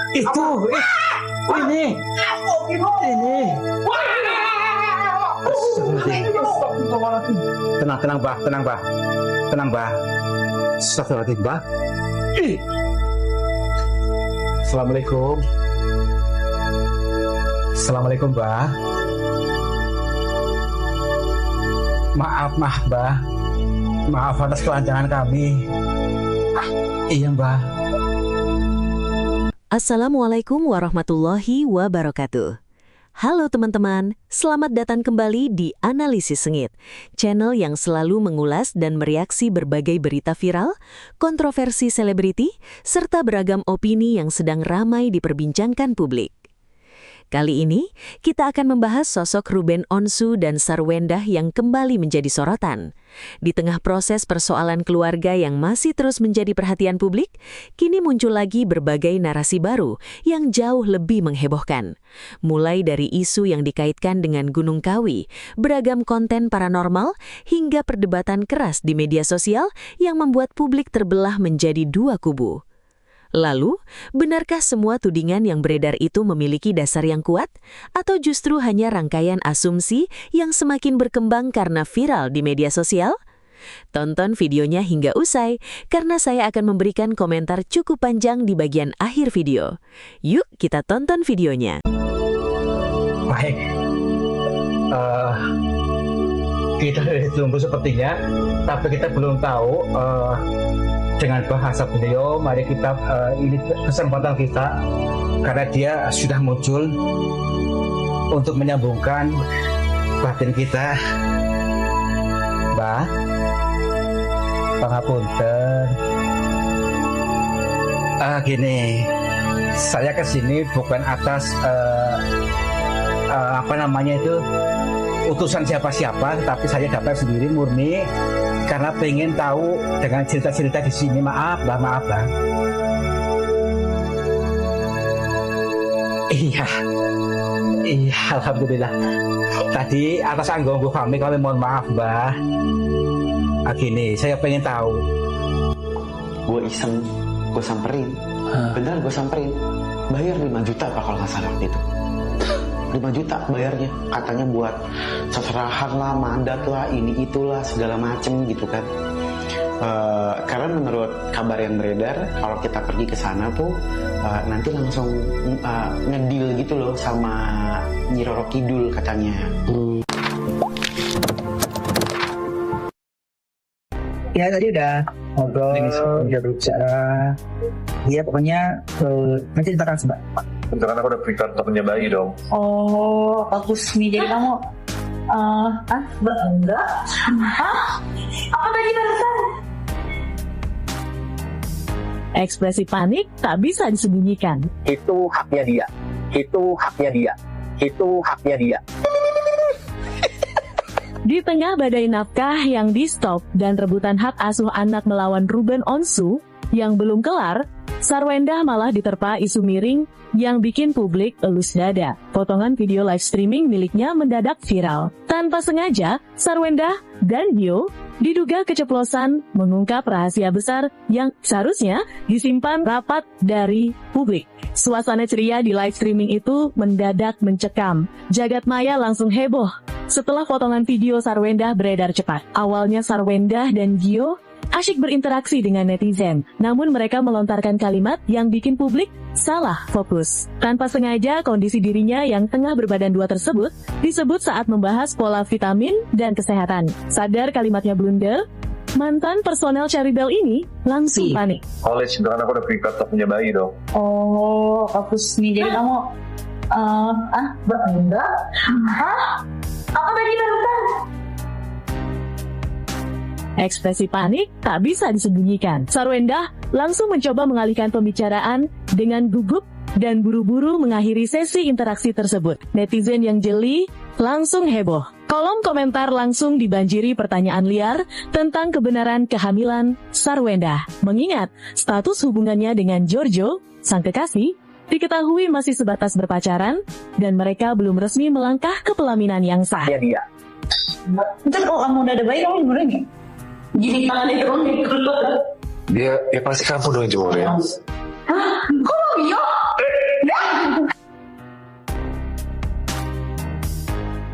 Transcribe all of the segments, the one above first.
Itu, ini. Tenang, Bah. Astagfirullahaladzim, Bah. Assalamualaikum, Bah. Maaf, Bah. Maaf atas kelancangan kami. Iya, Mbah. Assalamualaikum warahmatullahi wabarakatuh. Halo teman-teman, selamat datang kembali di Analisis Sengit, channel yang selalu mengulas dan mereaksi berbagai berita viral, kontroversi selebriti, serta beragam opini yang sedang ramai diperbincangkan publik. Kali ini, kita akan membahas sosok Ruben Onsu dan Sarwendah yang kembali menjadi sorotan. Di tengah proses persoalan keluarga yang masih terus menjadi perhatian publik, kini muncul lagi berbagai narasi baru yang jauh lebih menghebohkan. Mulai dari isu yang dikaitkan dengan Gunung Kawi, beragam konten paranormal, hingga perdebatan keras di media sosial yang membuat publik terbelah menjadi dua kubu. Lalu, benarkah semua tudingan yang beredar itu memiliki dasar yang kuat? Atau justru hanya rangkaian asumsi yang semakin berkembang karena viral di media sosial? Tonton videonya hingga usai, karena saya akan memberikan komentar cukup panjang di bagian akhir video. Yuk kita tonton videonya. Baik. Kita ditunggu sepertinya, tapi kita belum tahu dengan bahasa beliau. Mari kita ini kesempatan kita, karena dia sudah muncul untuk menyambungkan batin kita. Mbah, pangapunten. Gini, saya kesini bukan atas utusan siapa-siapa, tapi saya datang sendiri murni karena pengen tahu dengan cerita-cerita di sini. Maaf, Bang. Iya, alhamdulillah. Tadi atas anggungku kami mohon maaf, Mbah. Gini, saya pengen tahu. Gue iseng, gue samperin. Benar, gue samperin. Bayar 5 juta Pak, kalau nggak salah waktu itu. 5 juta bayarnya, katanya buat seserahan lah, mandat lah, ini itulah segala macem gitu kan. Karena menurut kabar yang beredar, kalau kita pergi ke sana tuh nanti langsung ngedil gitu loh sama Nyi Roro Kidul katanya. Ya tadi udah ngobrol, udah berbicara. Iya pokoknya nanti kita akan sebab. Bentar, aku udah berikan untuk punya bayi dong. Oh, bagus nih. Jadi kamu enggak? Apa tadi barusan? Ekspresi panik tak bisa disembunyikan. Itu haknya dia. Di tengah badai nafkah yang di-stop dan rebutan hak asuh anak melawan Ruben Onsu yang belum kelar, Sarwendah malah diterpa isu miring yang bikin publik elus dada. Potongan video live streaming miliknya mendadak viral. Tanpa sengaja, Sarwendah dan Gio diduga keceplosan mengungkap rahasia besar yang seharusnya disimpan rapat dari publik. Suasana ceria di live streaming itu mendadak mencekam. Jagat maya langsung heboh setelah potongan video Sarwendah beredar cepat. Awalnya Sarwendah dan Gio asyik berinteraksi dengan netizen, namun mereka melontarkan kalimat yang bikin publik salah fokus. Tanpa sengaja, kondisi dirinya yang tengah berbadan dua tersebut disebut saat membahas pola vitamin dan kesehatan. Sadar kalimatnya blunder, mantan personel Cherrybelle ini langsung panik. Oleh bentar, aku udah berikan untuk punya bayi dong. Oh, bagus nih. Jadi kamu enggak? Apa tadi barusan? Ekspresi panik tak bisa disembunyikan. Sarwendah langsung mencoba mengalihkan pembicaraan dengan gugup dan buru-buru mengakhiri sesi interaksi tersebut. Netizen yang jeli langsung heboh. Kolom komentar langsung dibanjiri pertanyaan liar tentang kebenaran kehamilan Sarwendah. Mengingat status hubungannya dengan Giorgio, sang kekasih, diketahui masih sebatas berpacaran dan mereka belum resmi melangkah ke pelaminan yang sah. Ntar kalau kamu udah ada bayi, kamu gimana nih? Gini tangan itu Dia pasti kamu dong yang jemurin. Hah? Kok iya?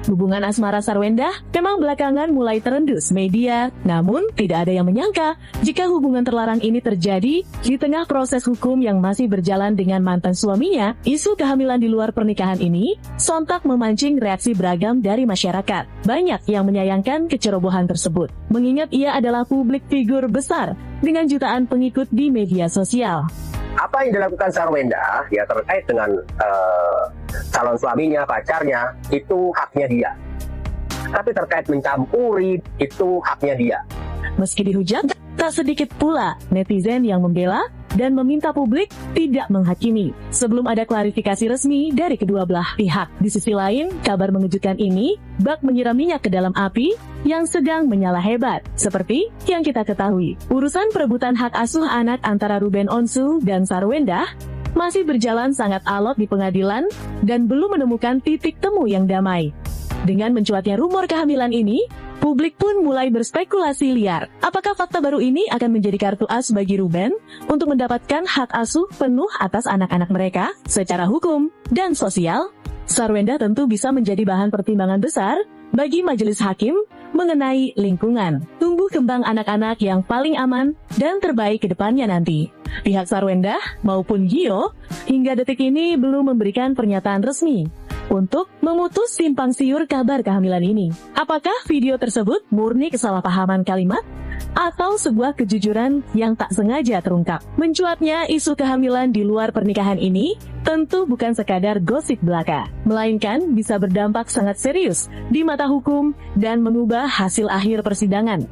Hubungan asmara Sarwendah memang belakangan mulai terendus media, namun tidak ada yang menyangka jika hubungan terlarang ini terjadi di tengah proses hukum yang masih berjalan dengan mantan suaminya. Isu kehamilan di luar pernikahan ini sontak memancing reaksi beragam dari masyarakat. Banyak yang menyayangkan kecerobohan tersebut, mengingat ia adalah publik figur besar dengan jutaan pengikut di media sosial. Apa yang dilakukan Sarwendah ya terkait dengan calon suaminya, pacarnya, itu haknya dia. Tapi terkait mencampuri, itu haknya dia. Meski dihujat, tak sedikit pula netizen yang membela dan meminta publik tidak menghakimi sebelum ada klarifikasi resmi dari kedua belah pihak. Di sisi lain, kabar mengejutkan ini bak menyiram minyak ke dalam api yang sedang menyala hebat. Seperti yang kita ketahui, urusan perebutan hak asuh anak antara Ruben Onsu dan Sarwendah masih berjalan sangat alot di pengadilan dan belum menemukan titik temu yang damai. Dengan mencuatnya rumor kehamilan ini, publik pun mulai berspekulasi liar. Apakah fakta baru ini akan menjadi kartu as bagi Ruben untuk mendapatkan hak asuh penuh atas anak-anak mereka secara hukum dan sosial? Sarwendah tentu bisa menjadi bahan pertimbangan besar bagi majelis hakim mengenai lingkungan, tumbuh kembang anak-anak yang paling aman dan terbaik ke depannya nanti. Pihak Sarwendah maupun Gio hingga detik ini belum memberikan pernyataan resmi untuk memutus simpang siur kabar kehamilan ini. Apakah video tersebut murni kesalahpahaman kalimat atau sebuah kejujuran yang tak sengaja terungkap? Mencuatnya isu kehamilan di luar pernikahan ini tentu bukan sekadar gosip belaka, melainkan bisa berdampak sangat serius di mata hukum dan mengubah hasil akhir persidangan.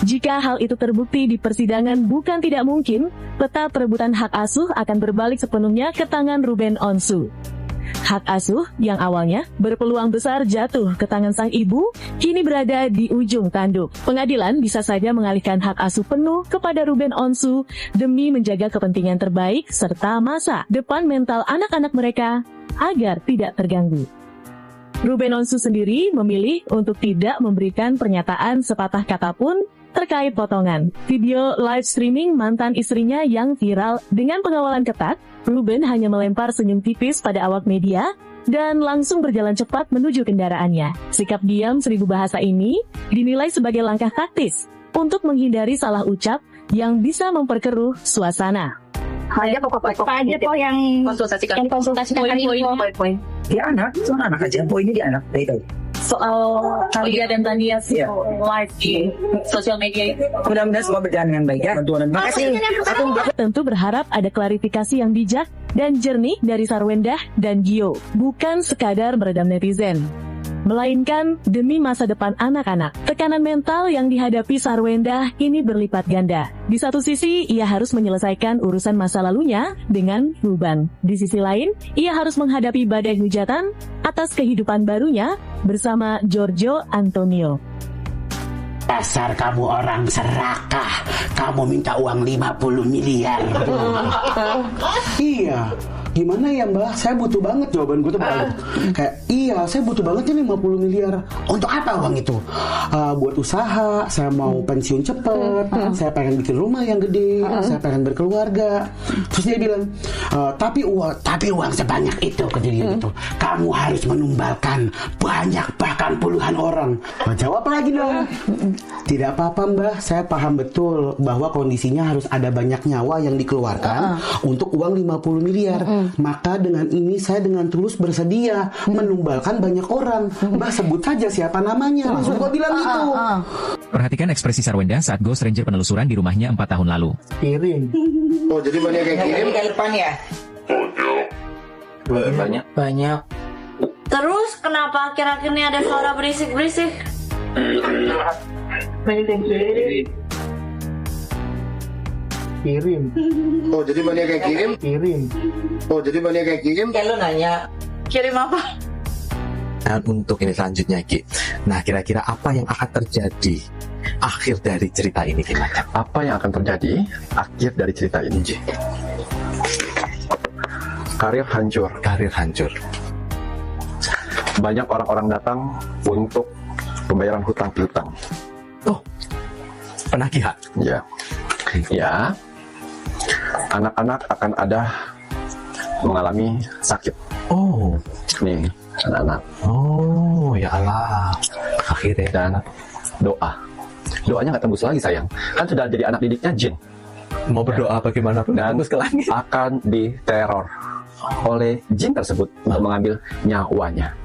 Jika hal itu terbukti di persidangan, bukan tidak mungkin peta perebutan hak asuh akan berbalik sepenuhnya ke tangan Ruben Onsu. Hak asuh yang awalnya berpeluang besar jatuh ke tangan sang ibu, kini berada di ujung tanduk. Pengadilan bisa saja mengalihkan hak asuh penuh kepada Ruben Onsu demi menjaga kepentingan terbaik serta masa depan mental anak-anak mereka agar tidak terganggu. Ruben Onsu sendiri memilih untuk tidak memberikan pernyataan sepatah kata pun terkait potongan video live streaming mantan istrinya yang viral. Dengan pengawalan ketat, Ruben hanya melempar senyum tipis pada awak media dan langsung berjalan cepat menuju kendaraannya. Sikap diam 1000 bahasa ini dinilai sebagai langkah taktis untuk menghindari salah ucap yang bisa memperkeruh suasana. Apa aja po yang konsultasikan poin-poin. Dia anak, soal anak aja. Poinnya dia anak. Itu. Soal Thalia dan Tania live di sosial media. Mudah-mudahan semua berjalan dengan baik ya. Terima kasih. Tentu berharap ada klarifikasi yang bijak dan jernih dari Sarwendah dan Gio. Bukan sekadar meredam netizen, melainkan demi masa depan anak-anak. Tekanan mental yang dihadapi Sarwendah ini berlipat ganda. Di satu sisi, ia harus menyelesaikan urusan masa lalunya dengan Ruben. Di sisi lain, ia harus menghadapi badai hujatan atas kehidupan barunya bersama Giorgio Antonio. Dasar kamu orang serakah. Kamu minta uang 50 miliar. Iya. Gimana ya Mbak? Saya butuh banget, jawaban gue tuh balik. Kayak, iya saya butuh banget ini 50 miliar. Untuk apa uang itu? Buat usaha, saya mau pensiun cepet, saya pengen bikin rumah yang gede, saya pengen berkeluarga. Terus dia bilang, tapi uang sebanyak itu ke dia gitu, kamu harus menumbalkan banyak, bahkan puluhan orang. Jawab lagi dong. Tidak apa-apa Mbak, saya paham betul bahwa kondisinya harus ada banyak nyawa yang dikeluarkan untuk uang 50 miliar. Maka dengan ini saya dengan tulus bersedia menumbalkan banyak orang. Mbak sebut saja siapa namanya. Langsung gue bilang gitu. Perhatikan ekspresi Sarwendah saat Ghost Ranger penelusuran di rumahnya 4 tahun lalu. Kirim. Oh jadi banyak kayak kirim? Depan ya? Banyak. Terus kenapa akhir-akhir ini ada suara berisik-berisik? Banyak yang Kirim. Oh jadi banyak kayak kirim? Kirim. Oh jadi banyak kayak kirim? Kayak lu nanya, kirim apa? Dan untuk ini selanjutnya Ki, nah kira-kira apa yang akan terjadi akhir dari cerita ini gimana? Apa yang akan terjadi akhir dari cerita ini Ji? Karir hancur. Banyak orang-orang datang untuk pembayaran hutang piutang. Oh, penagihan? Ya. Anak-anak akan ada mengalami sakit. Oh, nih anak-anak. Oh, ya Allah. Akhirnya dan doanya nggak tembus lagi sayang. Kan sudah jadi anak didiknya jin. Mau berdoa bagaimana pun dan tembus ke langit. Akan diteror oleh jin tersebut untuk mengambil nyawanya.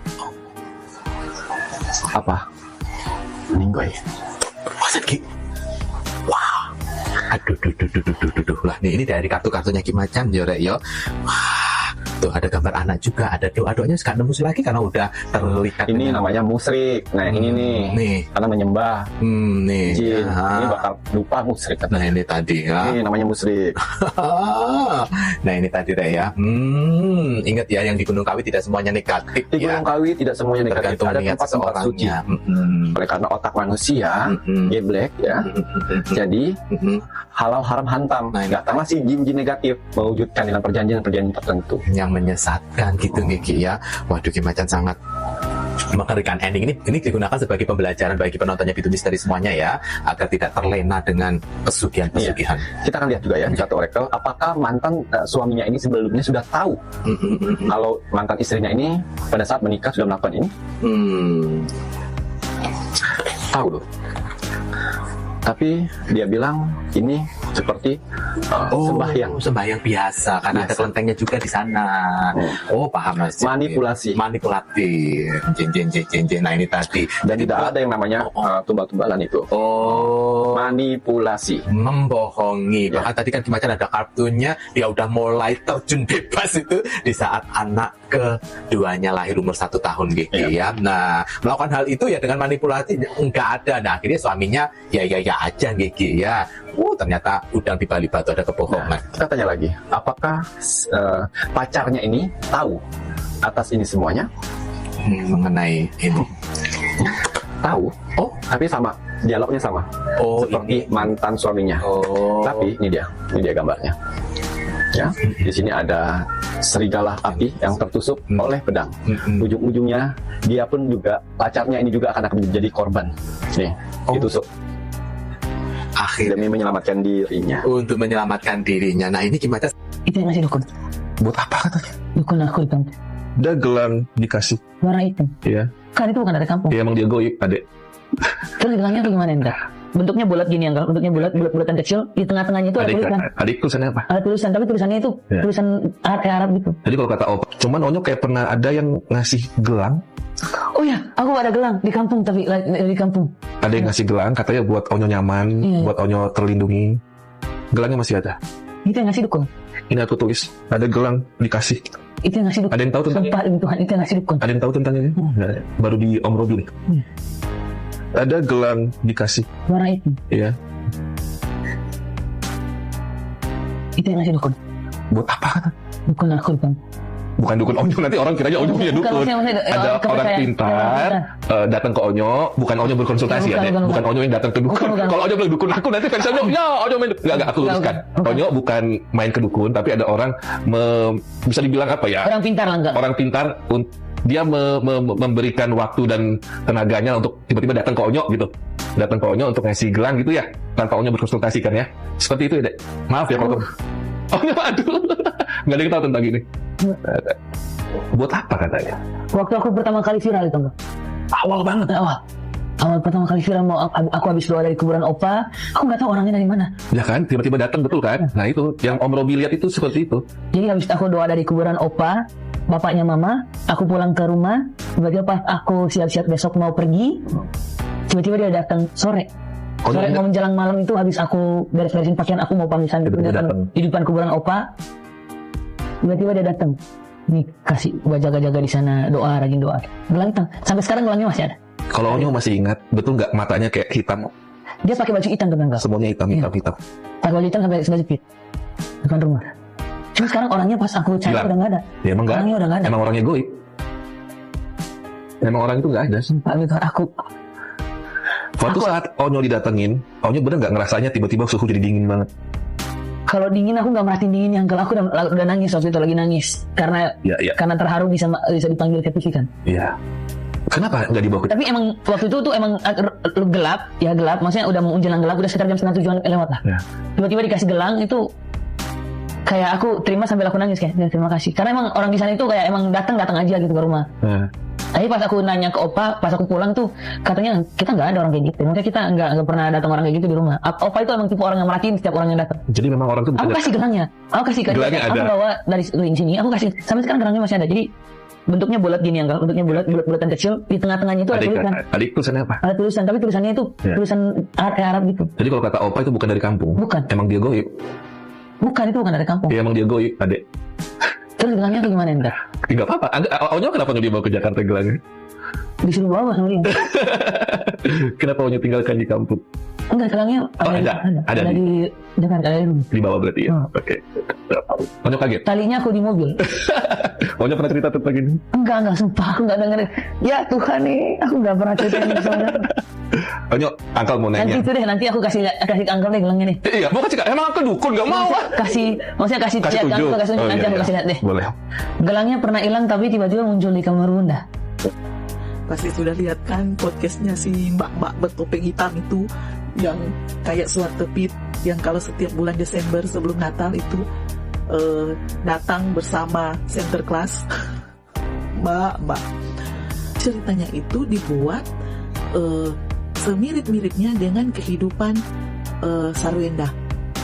Apa? Meninggoy. Berpuasa Ki. Wah. Aduh. Lah ini dari kartu-kartunya Ki Macan yo rek yo. Wah, tuh ada gambar anak juga, ada doa-doanya sekarang nembus lagi karena udah terlihat. Ini namanya musyrik. Nah, ini nih. Karena menyembah nih. Jin. Ini bakal lupa musyrik. Nah, ini tadi ya. Ini namanya musyrik. Nah, ini tadi rek ya. Ingat ya, yang di Gunung Kawi tidak semuanya negatif. Di Gunung Kawi tidak semuanya negatif. Tergantung ada niat tempat suci. Oleh karena otak manusia geblek ya. Jadi halal haram hantam. Nah, sama si jin-jin negatif mewujudkan dalam perjanjian-perjanjian tertentu yang menyesatkan gitu Ki ya. Waduh, Ki Macan sangat mengerikan. Ending ini digunakan sebagai pembelajaran bagi penontonnya Pitu Misteri semuanya ya, agar tidak terlena dengan pesugihan-pesugihan. Kita akan lihat juga ya satu oracle, apakah mantan suaminya ini sebelumnya sudah tahu kalau mantan istrinya ini pada saat menikah sudah melakukan ini. Tahu loh. Tapi dia bilang ini seperti sembahyang biasa karena ada kelentengnya juga di sana. Oh, paham Mas. Manipulatif. Jin. Nah, ini tadi. Dan tidak ada yang namanya tumbal-tumbalan itu. Oh, manipulasi, membohongi. Bahkan tadi kan Ki Macan ada kartunya, dia udah mulai terjun bebas itu di saat anak keduanya lahir umur 1 tahun gitu ya. Nah, melakukan hal itu ya dengan manipulasi nggak ada. Nah, akhirnya suaminya ya aja gitu ya. Ternyata udang di balik batu, ada kebohongan. Nah, kita tanya lagi, apakah pacarnya ini tahu atas ini semuanya? Mengenai ini tahu. Tapi sama, dialognya sama. Seperti mantan suaminya. Tapi ini dia gambarnya. Ya, di sini ada serigala api yang tertusuk oleh pedang. Ujung-ujungnya dia pun juga, pacarnya ini juga akan menjadi korban. Nih, ditusuk. Akhirnya demi menyelamatkan dirinya. Untuk menyelamatkan dirinya. Nah, ini gimana? Itu yang ngasih dukun. Buat apa katanya? Dukun aku itu. Dagelang dikasih. Warna hitam. Iya. Kan itu bukan dari kampung. Iya, emang dia goib, adek. Terus gelangnya tuh gimana enggak? Bentuknya bulat gini enggak? Bentuknya bulat-bulatan kecil. Di tengah-tengahnya itu ada tulisan. Adik tulisannya apa? Ada tulisan, tapi tulisannya itu tulisan Arab gitu. Jadi kalau kata Opa, cuman Onyo kayak pernah ada yang ngasih gelang. Oh ya, aku ada gelang di kampung, tapi di kampung. Ada yang ngasih gelang, katanya buat Onyo nyaman, buat Onyo terlindungi. Gelangnya masih ada. Itu yang ngasih dukun. Ini aku tulis, ada gelang dikasih. Itu yang ngasih dukun. Ada yang tahu tentang Sumpah demi Tuhan, itu yang ngasih dukun. Ada yang tahu tentang ini? Baru di Om Robi nih. Ada gelang dikasih. Warna hitam. Iya. Itu yang ngasih dukun. Buat apa kata? Dukun aku Bang. Bukan dukun Onyo, nanti orang kiranya Onyo punya dukun. Ada orang pintar datang ke Onyo, bukan Onyo berkonsultasi ya, bukan Onyo yang datang ke dukun. Kalau Onyo bilang dukun aku, nanti fans Onyo, ya Onyo main dukun. Enggak, aku luruskan. Onyo bukan main ke dukun, tapi ada orang bisa dibilang apa ya? Orang pintar lah enggak? Orang pintar, dia memberikan waktu dan tenaganya untuk tiba-tiba datang ke Onyo gitu. Datang ke Onyo untuk ngasih gelang gitu ya, tanpa Onyo berkonsultasi kan ya. Seperti itu ya, Dek. Maaf ya kalau Onyo, aduh. Nggak ada yang tahu tentang ini. Buat apa katanya? Waktu aku pertama kali viral itu enggak? Awal banget. Awal pertama kali viral, mau aku habis doa dari kuburan Opa, aku nggak tahu orangnya dari mana. Ya kan, tiba-tiba datang, betul kan? Nah itu, yang Om Robi lihat itu seperti itu. Jadi habis aku doa dari kuburan Opa, bapaknya Mama, aku pulang ke rumah, tiba-tiba pas aku siap-siap besok mau pergi, tiba-tiba dia datang sore. Sore mau menjelang malam itu habis aku beres-beresin pakaian, aku mau pamisan gitu, di depan kuburan Opa. Tiba-tiba dia datang, nih kasih gua jaga-jaga di sana, doa, rajin doa. Gelang hitam, sampai sekarang gelangnya masih ada. Kalau Onyo masih ingat, betul nggak matanya kayak hitam? Dia pakai baju hitam tuh enggak? Semuanya hitam. Pakai baju hitam sampai jepit depan rumah. Cuma sekarang orangnya pas aku cari udah nggak ada. Ya emang nggak. Orangnya udah nggak ada. Emang orangnya goib. Emang orang itu nggak ada. Sumpah itu aku. Waktu saat Onyo didatengin, Onyo bener nggak ngerasanya tiba-tiba suhu jadi dingin banget? Kalau dingin aku nggak merhatiin dinginnya, kalau aku udah nangis waktu itu, lagi nangis karena karena terharu bisa dipanggil ke TV kan. Iya. Kenapa nggak dibawa? Tapi emang waktu itu tuh emang gelap, maksudnya udah mau menjelang gelap, udah sekitar jam 6:30 lewat lah. Ya. Tiba-tiba dikasih gelang itu kayak aku terima sambil aku nangis kayak terima kasih, karena emang orang di sana itu kayak emang datang aja gitu ke rumah. Tapi pas aku nanya ke Opa, pas aku pulang tuh katanya kita nggak ada orang kayak gitu. Maksudnya kita nggak pernah datang orang kayak gitu di rumah. Opa itu emang tipe orang yang merhatiin setiap orang yang datang. Jadi memang orang tuh aku kasih gelangnya, aku bawa dari sini, aku kasih sampai sekarang gelangnya masih ada. Jadi bentuknya bulat gini ya, bentuknya bulatan kecil, di tengah-tengahnya itu ada tulisan. Adik tulisannya apa? Ada tulisan, tapi tulisannya itu tulisan Arab gitu. Jadi kalau kata Opa itu bukan dari kampung. Bukan. Emang dia goib. Bukan, itu bukan dari kampung. Iya, emang dia goib, Adek. Terus gelangnya tuh gimana entar? Enggak apa-apa. Onyo kenapa nggak dibawa ke Jakarta gelangnya? Disuruh bawa sama dia. Kenapa Onyo tinggalkan di kampung? Enggak, gelangnya ada di Jakarta, ada di rumah. Di bawah berarti ya? Oke. Onyo kaget? Talinya aku di mobil. Onyo pernah cerita tentang ini? Enggak, sumpah aku enggak dengerin. Ya Tuhan nih, aku enggak pernah ceritain ini sama. Onyo, Angkel mau nanya. Nanti itu deh, nanti aku kasih ke Angkel deh gelangnya nih. Iya, mau kasih, emang Angkel dukun gak mau ah? Maksudnya kasih lihat, Angkel kasih tunjuk, nanti aku kasih lihat deh. Boleh. Gelangnya pernah hilang tapi tiba-tiba muncul di kamar Bunda. Pasti sudah lihat kan podcastnya si mbak-mbak bertopeng hitam itu, yang kayak suar tepit, yang kalau setiap bulan Desember sebelum Natal itu datang bersama center class. Mbak ceritanya itu dibuat semirip-miripnya dengan kehidupan Sarwenda,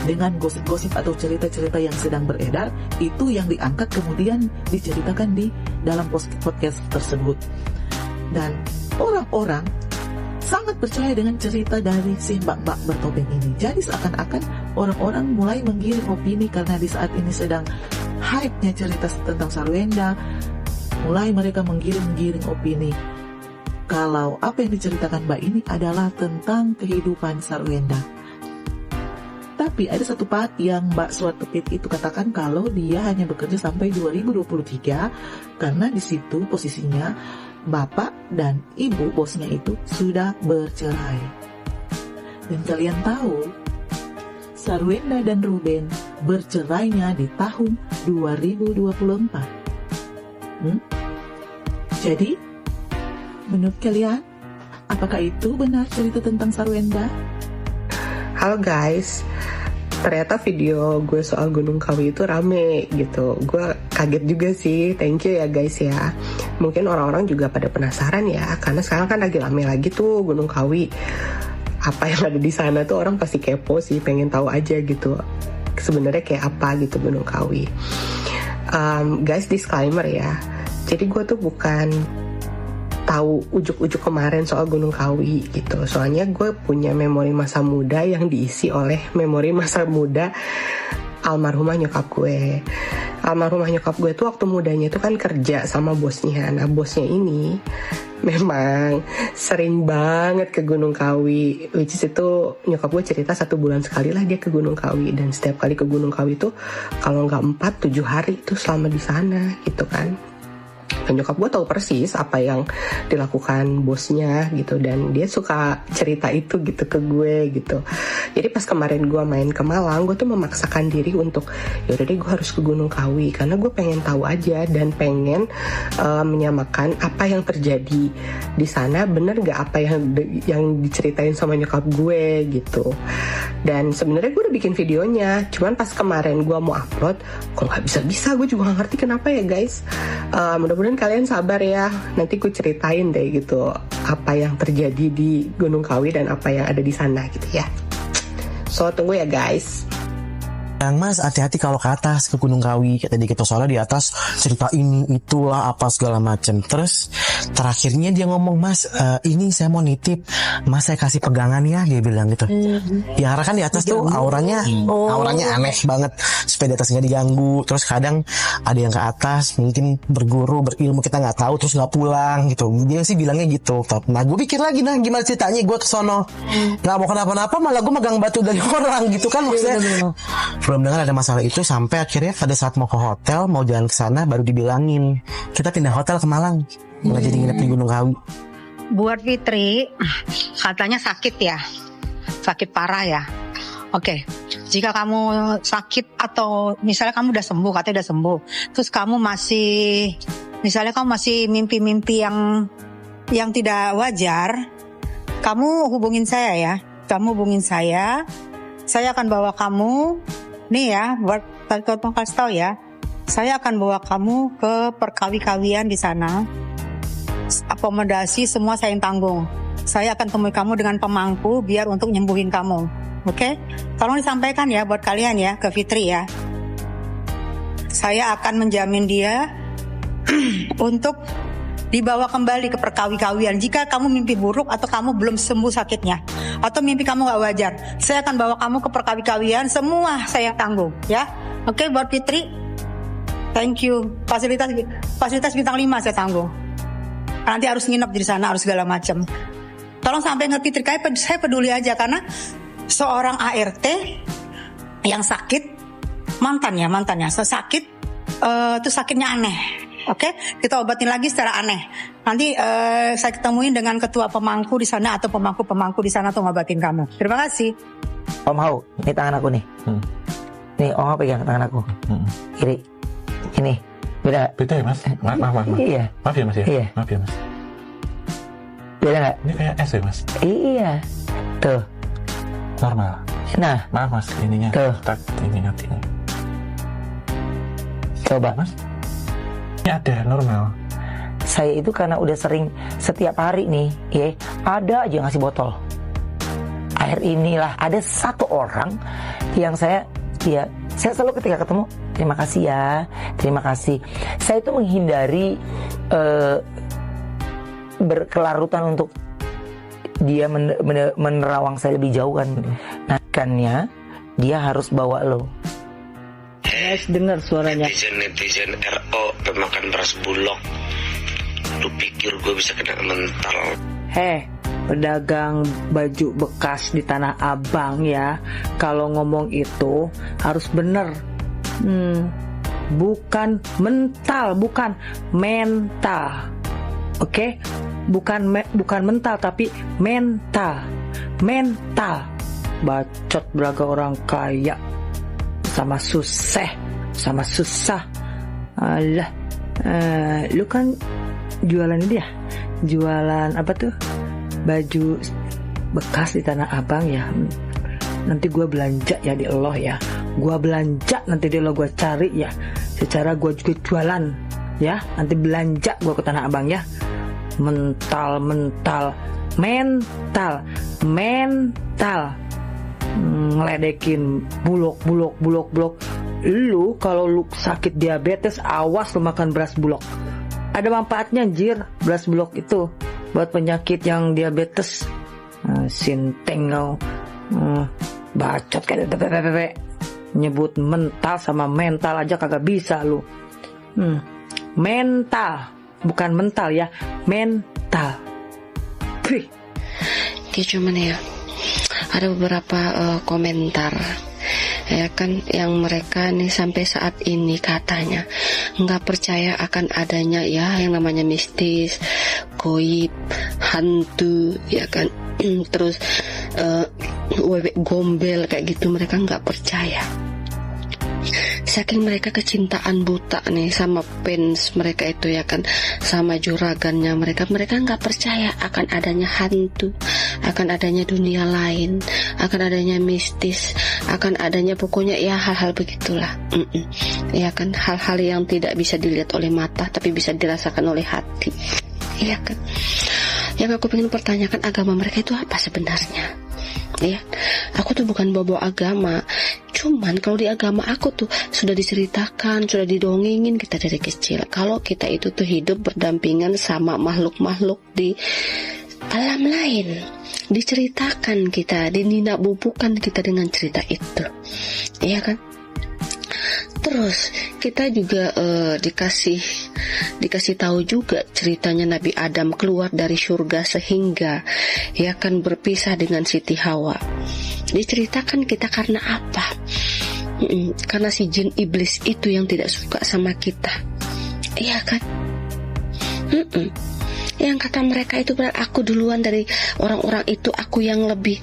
dengan gosip-gosip atau cerita-cerita yang sedang beredar, itu yang diangkat kemudian diceritakan di dalam podcast tersebut. Dan orang-orang sangat percaya dengan cerita dari si mbak-mbak bertopeng ini. Jadi seakan-akan orang-orang mulai menggiring opini, karena di saat ini sedang hype-nya cerita tentang Sarwenda. Mulai mereka menggiring opini kalau apa yang diceritakan mbak ini adalah tentang kehidupan Sarwenda. Tapi ada satu part yang Mbak Suartepit itu katakan kalau dia hanya bekerja sampai 2023, karena di situ posisinya bapak dan ibu bosnya itu sudah bercerai. Dan kalian tahu, Sarwenda dan Ruben bercerainya di tahun 2024. Jadi, menurut kalian, apakah itu benar cerita tentang Sarwenda? Halo guys, ternyata video gue soal Gunung Kawi itu rame gitu. Gue kaget juga sih, thank you ya guys ya. Mungkin orang-orang juga pada penasaran ya, karena sekarang kan lagi rame lagi tuh Gunung Kawi. Apa yang ada di sana tuh orang pasti kepo sih, pengen tahu aja gitu. Sebenarnya kayak apa gitu Gunung Kawi. Guys, disclaimer ya. Jadi gue tuh bukan tahu ujuk-ujuk kemarin soal Gunung Kawi gitu. Soalnya gue punya memori masa muda yang diisi oleh memori masa muda almarhumah nyokap gue. Almarhumah nyokap gue tuh waktu mudanya itu kan kerja sama bosnya. Nah bosnya ini memang sering banget ke Gunung Kawi, which is itu nyokap gue cerita 1 bulan sekali lah dia ke Gunung Kawi. Dan setiap kali ke Gunung Kawi tuh kalau nggak 4-7 hari itu selama di sana gitu kan. Dan nyokap gue tahu persis apa yang dilakukan bosnya gitu, dan dia suka cerita itu gitu ke gue gitu. Jadi pas kemarin gue main ke Malang, gue tuh memaksakan diri untuk yaudah deh gue harus ke Gunung Kawi, karena gue pengen tahu aja dan pengen menyamakan apa yang terjadi di sana bener gak apa yang diceritain sama nyokap gue gitu. Dan sebenarnya gue udah bikin videonya, cuman pas kemarin gue mau upload kok nggak bisa, gue juga gak ngerti kenapa ya guys. Mudah-mudahan kalian sabar ya, nanti gue ceritain deh gitu apa yang terjadi di Gunung Kawi dan apa yang ada di sana gitu ya. So tunggu ya guys. Yang Mas hati-hati kalau ke atas ke Gunung Kawi, kayak tadi kita soalnya di atas cerita ini itulah apa segala macam. Terus terakhirnya dia ngomong, Mas ini saya mau nitip, Mas saya kasih pegangan ya, dia bilang gitu. Ya karena kan di atas tuh auranya aneh banget, supaya di atas nggak diganggu. Terus kadang ada yang ke atas mungkin berguru berilmu kita nggak tahu terus nggak pulang gitu. Dia sih bilangnya gitu. Nah gue pikir lagi, nah gimana ceritanya gue kesono nggak mau kenapa-napa malah gue megang batu dari orang gitu kan maksudnya. Belum dengar ada masalah itu sampai akhirnya pada saat mau ke hotel, mau jalan ke sana baru dibilangin kita pindah hotel ke Malang, nggak jadi nginep di Gunung Kawi. Buat Fitri katanya sakit ya, sakit parah ya. Oke, jika kamu sakit atau misalnya kamu udah sembuh, katanya udah sembuh, terus kamu masih mimpi-mimpi yang tidak wajar, kamu hubungin saya ya. Kamu hubungin saya akan bawa kamu nih ya, buat kasih tahu ya. Saya akan bawa kamu ke perkawi-kawian di sana. Akomodasi semua saya yang tanggung. Saya akan temui kamu dengan pemangku biar untuk nyembuhin kamu. Oke? Tolong disampaikan ya buat kalian ya, ke Fitri ya. Saya akan menjamin dia untuk dibawa kembali ke perkawi-kawian. Jika kamu mimpi buruk atau kamu belum sembuh sakitnya, atau mimpi kamu gak wajar, saya akan bawa kamu ke perkawi-kawian. Semua saya tanggung ya. Oke, buat Fitri, thank you. Fasilitas bintang 5 saya tanggung. Nanti harus nginep di sana, harus segala macam. Tolong sampai ngerti Fitri, saya peduli aja karena seorang ART yang sakit, mantannya sakit, itu sakitnya aneh. Oke, kita obatin lagi secara aneh. Nanti saya ketemuin dengan ketua pemangku di sana atau pemangku di sana untuk ngobatin kamu. Terima kasih. Om Hau, ini tangan aku nih. Nih, Om Hau pegang tangan aku. Kiri. Ini. Beda ya Mas? Maaf. Iya. Maaf ya Mas ya? Iya. Maaf ya Mas. Beda nggak? Ini kayak es ya Mas? Iya. Tuh. Normal. Nah. Maaf Mas, ininya. Tuh. Ini nantinya. Coba Mas. Ini ada normal. Saya itu karena udah sering setiap hari nih, ya, ada aja ngasih botol. Akhir inilah ada satu orang yang saya selalu ketika ketemu, terima kasih ya, terima kasih. Saya itu menghindari berkelarutan untuk dia menerawang saya lebih jauh kan. Nah, kannya dia harus bawa lo. Guys, dengar suaranya. Netizen RO pemakan beras bulog. Lu pikir gue bisa kena mental? Pedagang baju bekas di Tanah Abang ya. Kalau ngomong itu harus bener. Bukan mental, bukan mental. Oke? Bukan mental tapi mental. Mental. Bacot belaga orang kaya. Sama susah. Alah. Lu kan jualan ini ya? Jualan apa tuh? Baju bekas di Tanah Abang ya. Nanti gue belanja ya di Allah ya. Gue belanja nanti di Allah, gue cari ya. Secara gue juga jualan ya. Nanti belanja gue ke Tanah Abang ya. Mental. Ngeledekin bulog. Lu kalau lu sakit diabetes, awas lu makan beras bulog. Ada manfaatnya anjir beras bulog itu buat penyakit yang diabetes. Sinteng kau. Bacot kayak nyebut mental sama mental aja kagak bisa lu. Mental, bukan mental ya, mental. Dia cuman ya ada beberapa komentar ya kan yang mereka nih sampai saat ini katanya nggak percaya akan adanya ya yang namanya mistis, goib, hantu ya kan, terus wewek gombel kayak gitu, mereka nggak percaya. Saking mereka kecintaan buta nih sama fans mereka itu ya kan, sama juragannya mereka nggak percaya akan adanya hantu, akan adanya dunia lain, akan adanya mistis, akan adanya pokoknya ya hal-hal begitulah. Ya kan, hal-hal yang tidak bisa dilihat oleh mata tapi bisa dirasakan oleh hati. Ya kan. Yang aku pengen pertanyakan, agama mereka itu apa sebenarnya? Ya, aku tuh bukan bawa agama. Cuman kalau di agama aku tuh sudah diceritakan, sudah didongengin kita dari kecil, kalau kita itu tuh hidup berdampingan sama makhluk-makhluk di alam lain. Diceritakan kita, dininabubukan kita dengan cerita itu. Iya kan? Terus kita juga dikasih tahu juga ceritanya Nabi Adam keluar dari surga sehingga ya kan berpisah dengan Siti Hawa. Diceritakan kita karena apa? Karena si jin iblis itu yang tidak suka sama kita. Iya kan? Yang kata mereka itu benar, aku duluan dari orang-orang itu, aku yang lebih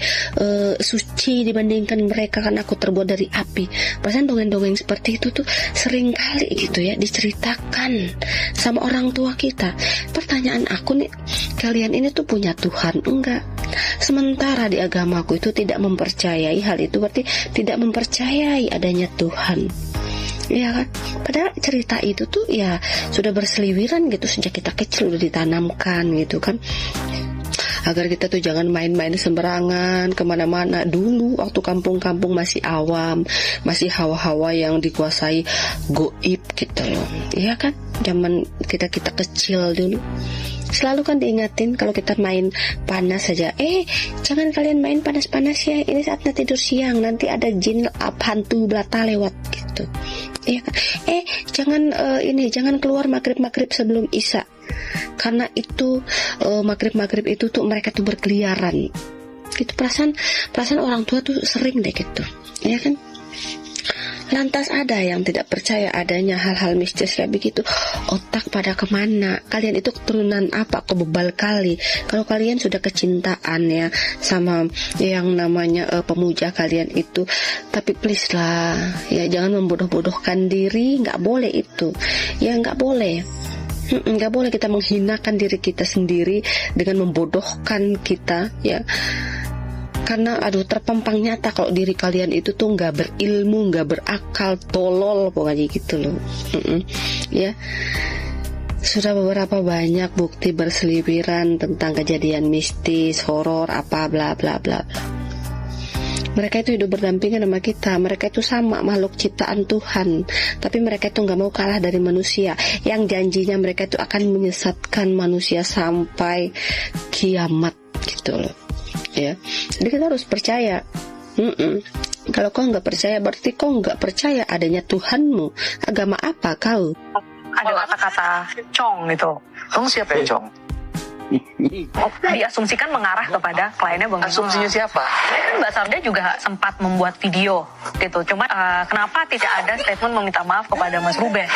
suci dibandingkan mereka karena aku terbuat dari api. Pasan dongeng-dongeng seperti itu tuh sering kali gitu ya diceritakan sama orang tua kita. Pertanyaan aku nih, kalian ini tuh punya Tuhan enggak? Sementara di agamaku itu tidak mempercayai hal itu, berarti tidak mempercayai adanya Tuhan. Iya kan? Padahal cerita itu tuh ya sudah berseliweran gitu sejak kita kecil, udah ditanamkan gitu kan, agar kita tuh jangan main-main sembarangan kemana-mana. Dulu waktu kampung-kampung masih awam, masih hawa-hawa yang dikuasai goib gitu loh, iya kan? Zaman kita kecil dulu selalu kan diingatin kalau kita main panas saja, jangan kalian main panas-panas ya, ini saatnya tidur siang, nanti ada jin hantu belata lewat gitu, iya kan? Jangan keluar maghrib sebelum isya, karena itu maghrib itu tuh mereka tuh berkeliaran gitu. Perasaan orang tua tuh sering deh gitu, ya kan? Lantas ada yang tidak percaya adanya hal-hal mistis kayak begitu. Otak pada kemana? Kalian itu keturunan apa? Kebebal kali. Kalau kalian sudah kecintaan ya sama yang namanya pemuja kalian itu, tapi please lah ya, jangan membodoh-bodohkan diri. Nggak boleh itu ya, nggak boleh. Nggak boleh kita menghinakan diri kita sendiri dengan membodohkan kita ya. Karena terpampang nyata kalau diri kalian itu tuh nggak berilmu, nggak berakal, tolol pokoknya gitu loh. Ya, sudah beberapa banyak bukti berseliweran tentang kejadian mistis, horor, apa bla bla bla bla. Mereka itu hidup berdampingan sama kita. Mereka itu sama makhluk ciptaan Tuhan, tapi mereka itu nggak mau kalah dari manusia. Yang janjinya mereka itu akan menyesatkan manusia sampai kiamat gitu loh. Ya, jadi kita harus percaya. Kalau kau nggak percaya, berarti kau nggak percaya adanya Tuhanmu. Agama apa kau? Ada kata-kata cong itu. Kamu siapa ya cong? Diasumsikan mengarah kepada kliennya Bang. Asumsinya siapa? Mbak Sarda juga sempat membuat video gitu. Cuma kenapa tidak ada statement meminta maaf kepada Mas Ruben?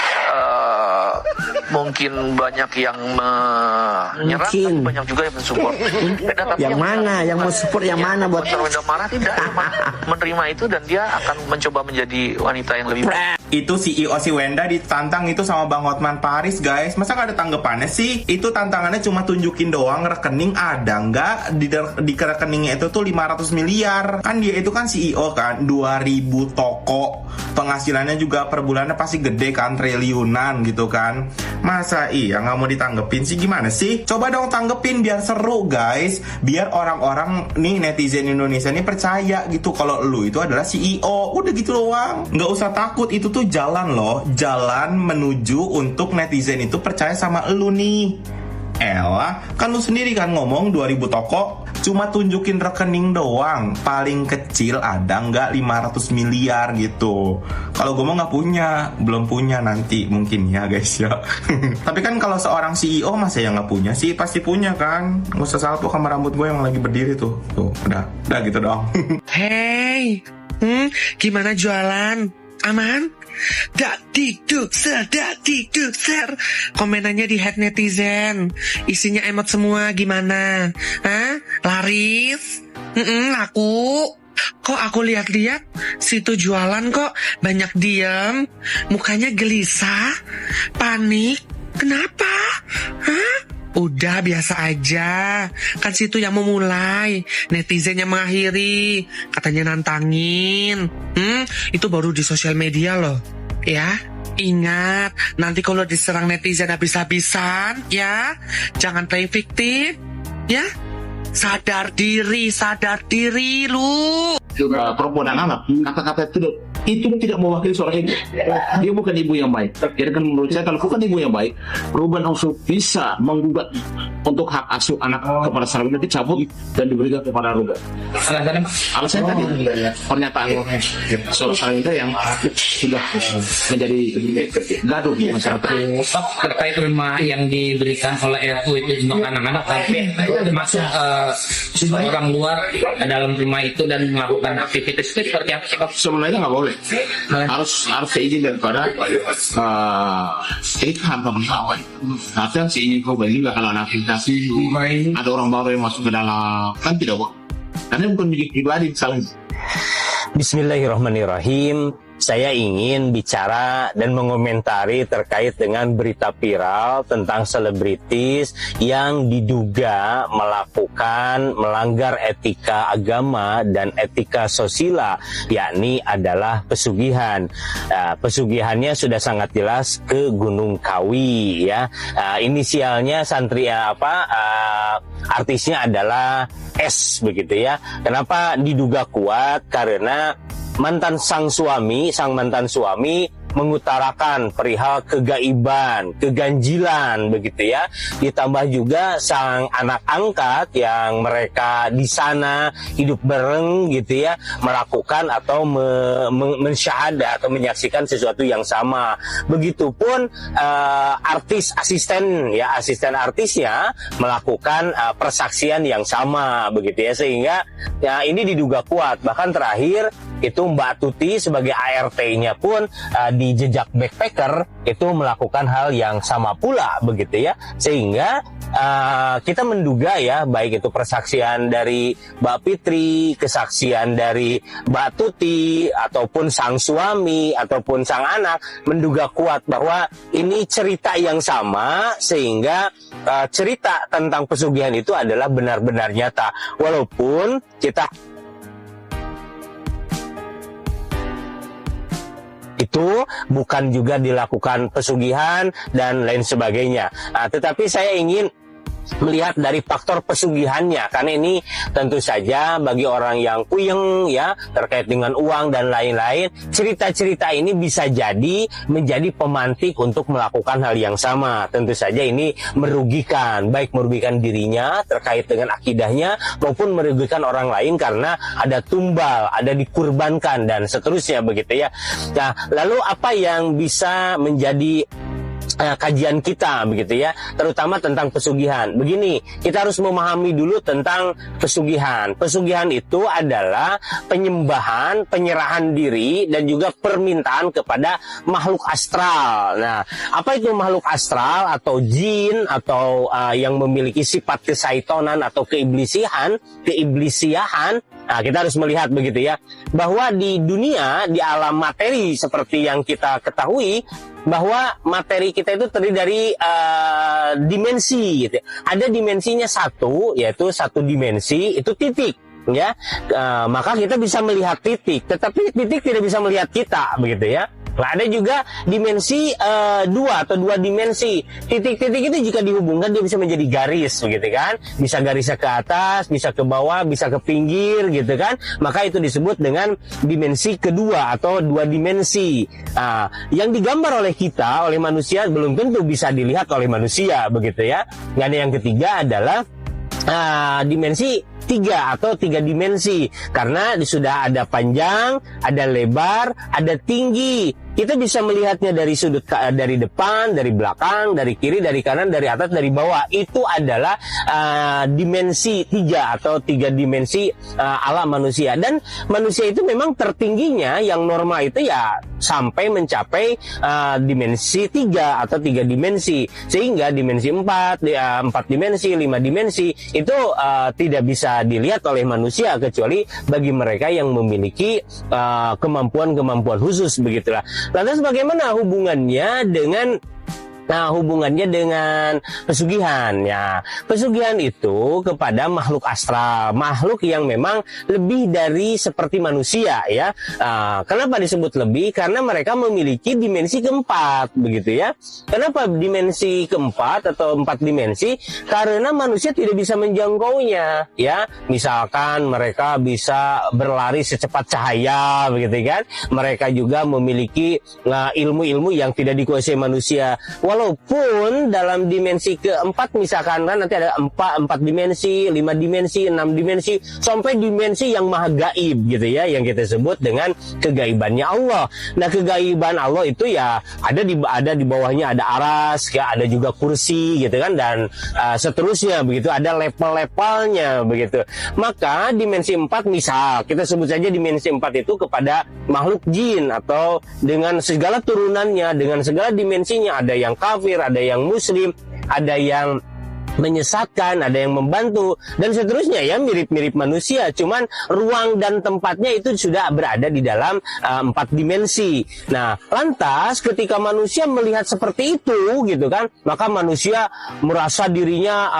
Mungkin banyak yang menyerang, tapi banyak juga yang mensupport. Yang mana? Yang mau support yang mana buat Sarwenda marah? Tidak, menerima itu dan dia akan mencoba menjadi wanita yang lebih baik. Itu CEO si Wenda ditantang itu sama Bang Hotman Paris, guys. Masa gak ada tanggapannya sih? Itu tantangannya cuma tunjukin doang rekening ada nggak di rekeningnya itu tuh 500 miliar. Kan dia itu kan CEO kan, 2000 toko. Penghasilannya juga per bulannya pasti gede kan, triliunan gitu kan. Masa iya nggak mau ditanggepin sih, gimana sih? Coba dong tanggepin biar seru, guys. Biar orang-orang nih netizen Indonesia nih percaya gitu kalau lu itu adalah CEO. Udah gitu doang. Nggak usah takut, itu tuh jalan loh, jalan menuju untuk netizen itu percaya sama lu nih. Elah, kan lu sendiri kan ngomong 2000 toko, cuma tunjukin rekening doang. Paling kecil ada nggak 500 miliar gitu. Kalau gue mau nggak punya, belum punya, nanti mungkin ya guys ya. Tapi kan kalau seorang CEO masa yang nggak punya sih, pasti punya kan. Nggak usah salpo sama rambut gue yang lagi berdiri tuh. Tuh, udah gitu dong. Hey, gimana jualan? Aman? Dak dikduk ser. Komenannya di head netizen, isinya emot semua, gimana? Hah? Laris? Laku? Kok aku lihat-lihat situ jualan kok banyak diam, mukanya gelisah, panik. Kenapa? Hah? Udah biasa aja, kan situ yang memulai, netizen yang mengakhiri, katanya nantangin. Itu baru di sosial media loh, ya. Ingat, nanti kalau diserang netizen habis-habisan, ya, jangan play victim, ya. Sadar diri lu. Perempuan dan anak, kata-kata itu tidak mewakili seorang ibu. Dia bukan ibu yang baik. Jadi kan menurut saya, kalau bukan ibu yang baik, Ruben Onsu bisa menggugat untuk hak asuh anak kepada Sarwenda dicabut dan diberikan kepada Ruben. Alasannya tadi pernyataan seorang Sarwenda yang sudah menjadi gaduh di masyarakat. Terkait rumah yang diberikan oleh RU itu untuk anak-anak, tapi masuk orang luar ke dalam rumah itu dan melakukan aktivitas itu seperti apa? Sebenarnya nggak boleh. Harus izin daripada ikhan pegawai. Artinya si izin kau juga kalau ada aktivitas ada orang baru yang masuk ke dalam, kan tidak boleh. Karena bukan milik pribadi misalnya. Bismillahirrahmanirrahim. saya ingin bicara dan mengomentari terkait dengan berita viral tentang selebritis yang diduga melanggar etika agama dan etika sosial, yakni adalah pesugihan. Pesugihannya sudah sangat jelas ke Gunung Kawi, ya. Inisialnya artisnya adalah S, begitu ya. Kenapa diduga kuat? Karena mantan mantan suami mengutarakan perihal kegaiban, keganjilan, begitu ya. Ditambah juga sang anak angkat yang mereka di sana hidup bareng, gitu ya, melakukan atau mensyahadah atau menyaksikan sesuatu yang sama. Begitupun asisten artisnya melakukan persaksian yang sama, begitu ya. Sehingga ya ini diduga kuat. Bahkan terakhir itu Mbak Tuti sebagai ART-nya pun di jejak backpacker itu melakukan hal yang sama pula, begitu ya. Sehingga kita menduga ya, baik itu persaksian dari Mbak Fitri, kesaksian dari Mbak Tuti, ataupun sang suami ataupun sang anak, menduga kuat bahwa ini cerita yang sama, sehingga cerita tentang pesugihan itu adalah benar-benar nyata. Walaupun kita itu bukan juga dilakukan pesugihan dan lain sebagainya. Tetapi saya ingin melihat dari faktor pesugihannya, karena ini tentu saja bagi orang yang puyeng ya terkait dengan uang dan lain-lain, cerita-cerita ini bisa jadi menjadi pemantik untuk melakukan hal yang sama. Tentu saja ini merugikan, baik merugikan dirinya terkait dengan akidahnya maupun merugikan orang lain karena ada tumbal, ada dikurbankan dan seterusnya, begitu ya. Nah, lalu apa yang bisa menjadi kajian kita, begitu ya, terutama tentang pesugihan? Begini, kita harus memahami dulu tentang pesugihan. Pesugihan itu adalah penyembahan, penyerahan diri dan juga permintaan kepada makhluk astral. Nah, apa itu makhluk astral atau jin atau yang memiliki sifat kesaitonan atau keiblisian? Nah, kita harus melihat, begitu ya, bahwa di dunia, di alam materi seperti yang kita ketahui, bahwa materi kita itu terdiri dari dimensi, gitu. Ada dimensinya satu, yaitu satu dimensi itu titik, ya. Maka kita bisa melihat titik, tetapi titik tidak bisa melihat kita, begitu ya. Nah, ada juga dimensi dua atau dua dimensi. Titik-titik itu jika dihubungkan dia bisa menjadi garis, begitu kan? Bisa garisnya ke atas, bisa ke bawah, bisa ke pinggir, gitu kan? Maka itu disebut dengan dimensi kedua atau dua dimensi. Yang digambar oleh kita, oleh manusia, belum tentu bisa dilihat oleh manusia, begitu ya. Dan yang ketiga adalah dimensi tiga atau tiga dimensi, karena sudah ada panjang, ada lebar, ada tinggi. Kita bisa melihatnya dari sudut, dari depan, dari belakang, dari kiri, dari kanan, dari atas, dari bawah. Itu adalah dimensi tiga atau tiga dimensi alam manusia. Dan manusia itu memang tertingginya yang normal itu ya sampai mencapai dimensi tiga atau tiga dimensi. Sehingga dimensi empat dimensi, 5 dimensi itu tidak bisa dilihat oleh manusia kecuali bagi mereka yang memiliki kemampuan-kemampuan khusus, begitulah. Lantas bagaimana hubungannya dengan pesugihan? Ya, pesugihan itu kepada makhluk astral, makhluk yang memang lebih dari seperti manusia, ya. Kenapa disebut lebih? Karena mereka memiliki dimensi keempat, begitu ya. Kenapa dimensi keempat atau 4 dimensi? Karena manusia tidak bisa menjangkaunya, ya. Misalkan mereka bisa berlari secepat cahaya, begitu kan? Mereka juga memiliki ilmu-ilmu yang tidak dikuasai manusia. Walaupun dalam dimensi keempat, misalkan kan nanti ada 4 dimensi, 5 dimensi, 6 dimensi, sampai dimensi yang maha gaib, gitu ya, yang kita sebut dengan kegaibannya Allah. Nah, kegaiban Allah itu ya ada di bawahnya ada aras, ya, ada juga kursi, gitu kan, dan seterusnya, begitu, ada level-levelnya, begitu. Maka dimensi 4, misal kita sebut saja dimensi 4 itu kepada makhluk jin atau dengan segala turunannya, dengan segala dimensinya, ada yang kafir, ada yang muslim, ada yang menyesatkan, ada yang membantu, dan seterusnya ya, mirip-mirip manusia, cuman ruang dan tempatnya itu sudah berada di dalam 4 dimensi. Nah, lantas ketika manusia melihat seperti itu gitu kan, maka manusia merasa dirinya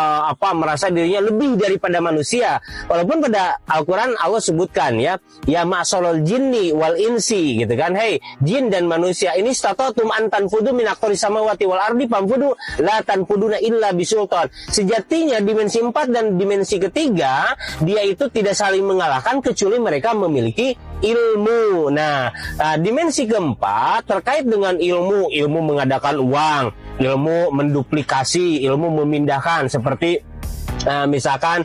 merasa dirinya lebih daripada manusia. Walaupun pada Al-Quran Allah sebutkan ya ma'syarul jinni wal insi gitu kan, hei jin dan manusia, ini statatum an tanfudu min aqtaris samawati wal ardi famfudu la tanfuduna illa bisultan. Sejatinya dimensi 4 dan dimensi ketiga dia itu tidak saling mengalahkan kecuali mereka memiliki ilmu. Nah, dimensi keempat terkait dengan ilmu mengadakan uang, ilmu menduplikasi, ilmu memindahkan, seperti misalkan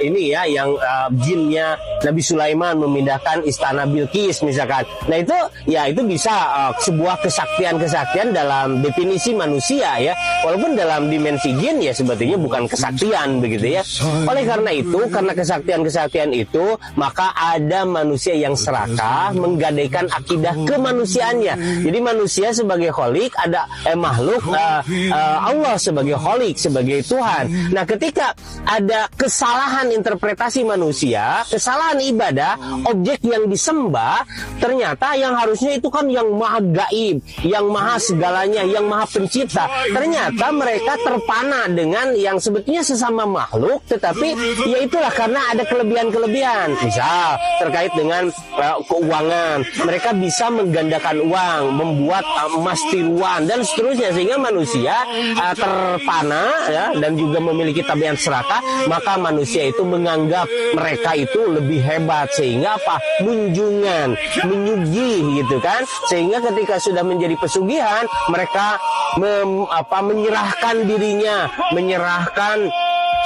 ini ya yang jinnya Nabi Sulaiman memindahkan istana Bilqis misalkan. Nah itu bisa sebuah kesaktian dalam definisi manusia ya. Walaupun dalam dimensi jin ya sebetulnya bukan kesaktian begitu ya. Oleh karena itu, karena kesaktian itu, maka ada manusia yang serakah menggadaikan akidah kemanusiaannya. Jadi manusia sebagai khalik, ada makhluk, Allah sebagai khalik, sebagai Tuhan. Nah, ketika ada kesalahan interpretasi manusia, kesalahan ibadah, objek yang disembah, ternyata yang harusnya itu kan yang maha gaib, yang maha segalanya, yang maha pencipta. Ternyata mereka terpana dengan yang sebetulnya sesama makhluk, tetapi ya itulah karena ada kelebihan-kelebihan. Misal terkait dengan keuangan, mereka bisa menggandakan uang, membuat emas tiruan dan seterusnya, sehingga manusia terpana ya, dan juga memiliki tabiat serakah, maka manusia itu menganggap mereka itu lebih hebat, sehingga munjungan, menyuguhi gitu kan, sehingga ketika sudah menjadi pesugihan, mereka menyerahkan dirinya, menyerahkan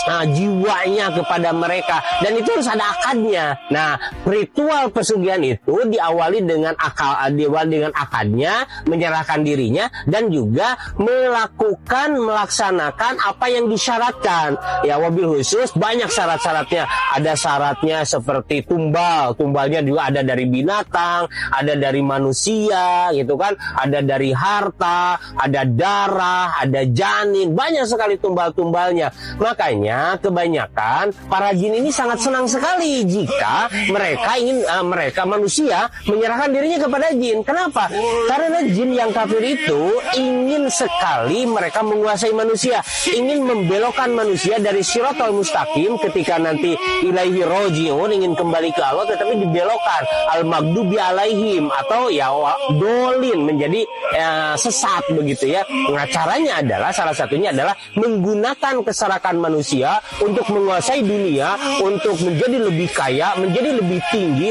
jiwanya kepada mereka, dan itu harus ada akadnya. Nah, ritual pesugihan itu diawali dengan akadnya, menyerahkan dirinya, dan juga melaksanakan apa yang disyaratkan. Ya, wabil khusus banyak syarat-syaratnya. Ada syaratnya seperti tumbalnya juga ada dari binatang, ada dari manusia, gitu kan, ada dari harta, ada darah, ada janin, banyak sekali tumbal-tumbalnya. Makanya kebanyakan para jin ini sangat senang sekali jika mereka manusia menyerahkan dirinya kepada jin. Kenapa? Karena jin yang kafir itu ingin sekali mereka menguasai manusia, ingin membelokkan manusia dari siratal mustaqim ketika nanti ilaihi rojiun, ingin kembali ke Allah, tetapi dibelokkan al-maghdubi alaihim, atau ya dolin, menjadi sesat begitu ya. Nah, caranya adalah, salah satunya adalah menggunakan keserakan manusia untuk menguasai dunia, untuk menjadi lebih kaya, menjadi lebih tinggi,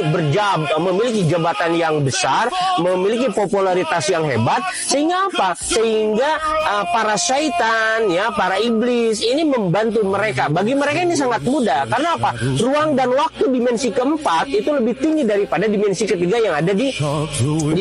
memiliki jabatan yang besar, memiliki popularitas yang hebat, sehingga apa? Sehingga para syaitan, ya, para iblis ini membantu mereka. Bagi mereka ini sangat mudah. Karena apa? Ruang dan waktu dimensi keempat itu lebih tinggi daripada dimensi ketiga yang ada di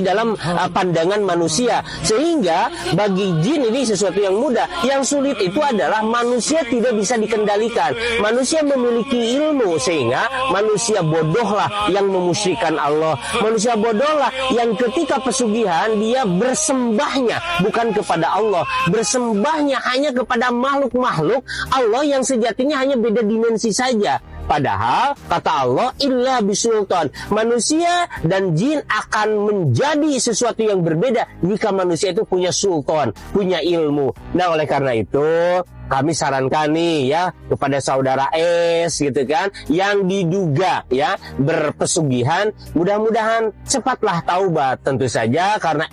dalam pandangan manusia. Sehingga bagi jin ini sesuatu yang mudah. Yang sulit itu adalah manusia tidak bisa dikendalikan. Manusia memiliki ilmu, sehingga manusia bodohlah yang memusyrikan Allah. Manusia bodohlah yang ketika pesugihan dia bersembahnya bukan kepada Allah, bersembahnya hanya kepada makhluk-makhluk Allah yang sejatinya hanya beda dimensi saja. Padahal kata Allah, illa bisultan, manusia dan jin akan menjadi sesuatu yang berbeda jika manusia itu punya sultan, punya ilmu. Nah, oleh karena itu kami sarankan nih ya kepada saudara S gitu kan, yang diduga ya berpesugihan, mudah-mudahan cepatlah taubat. Tentu saja karena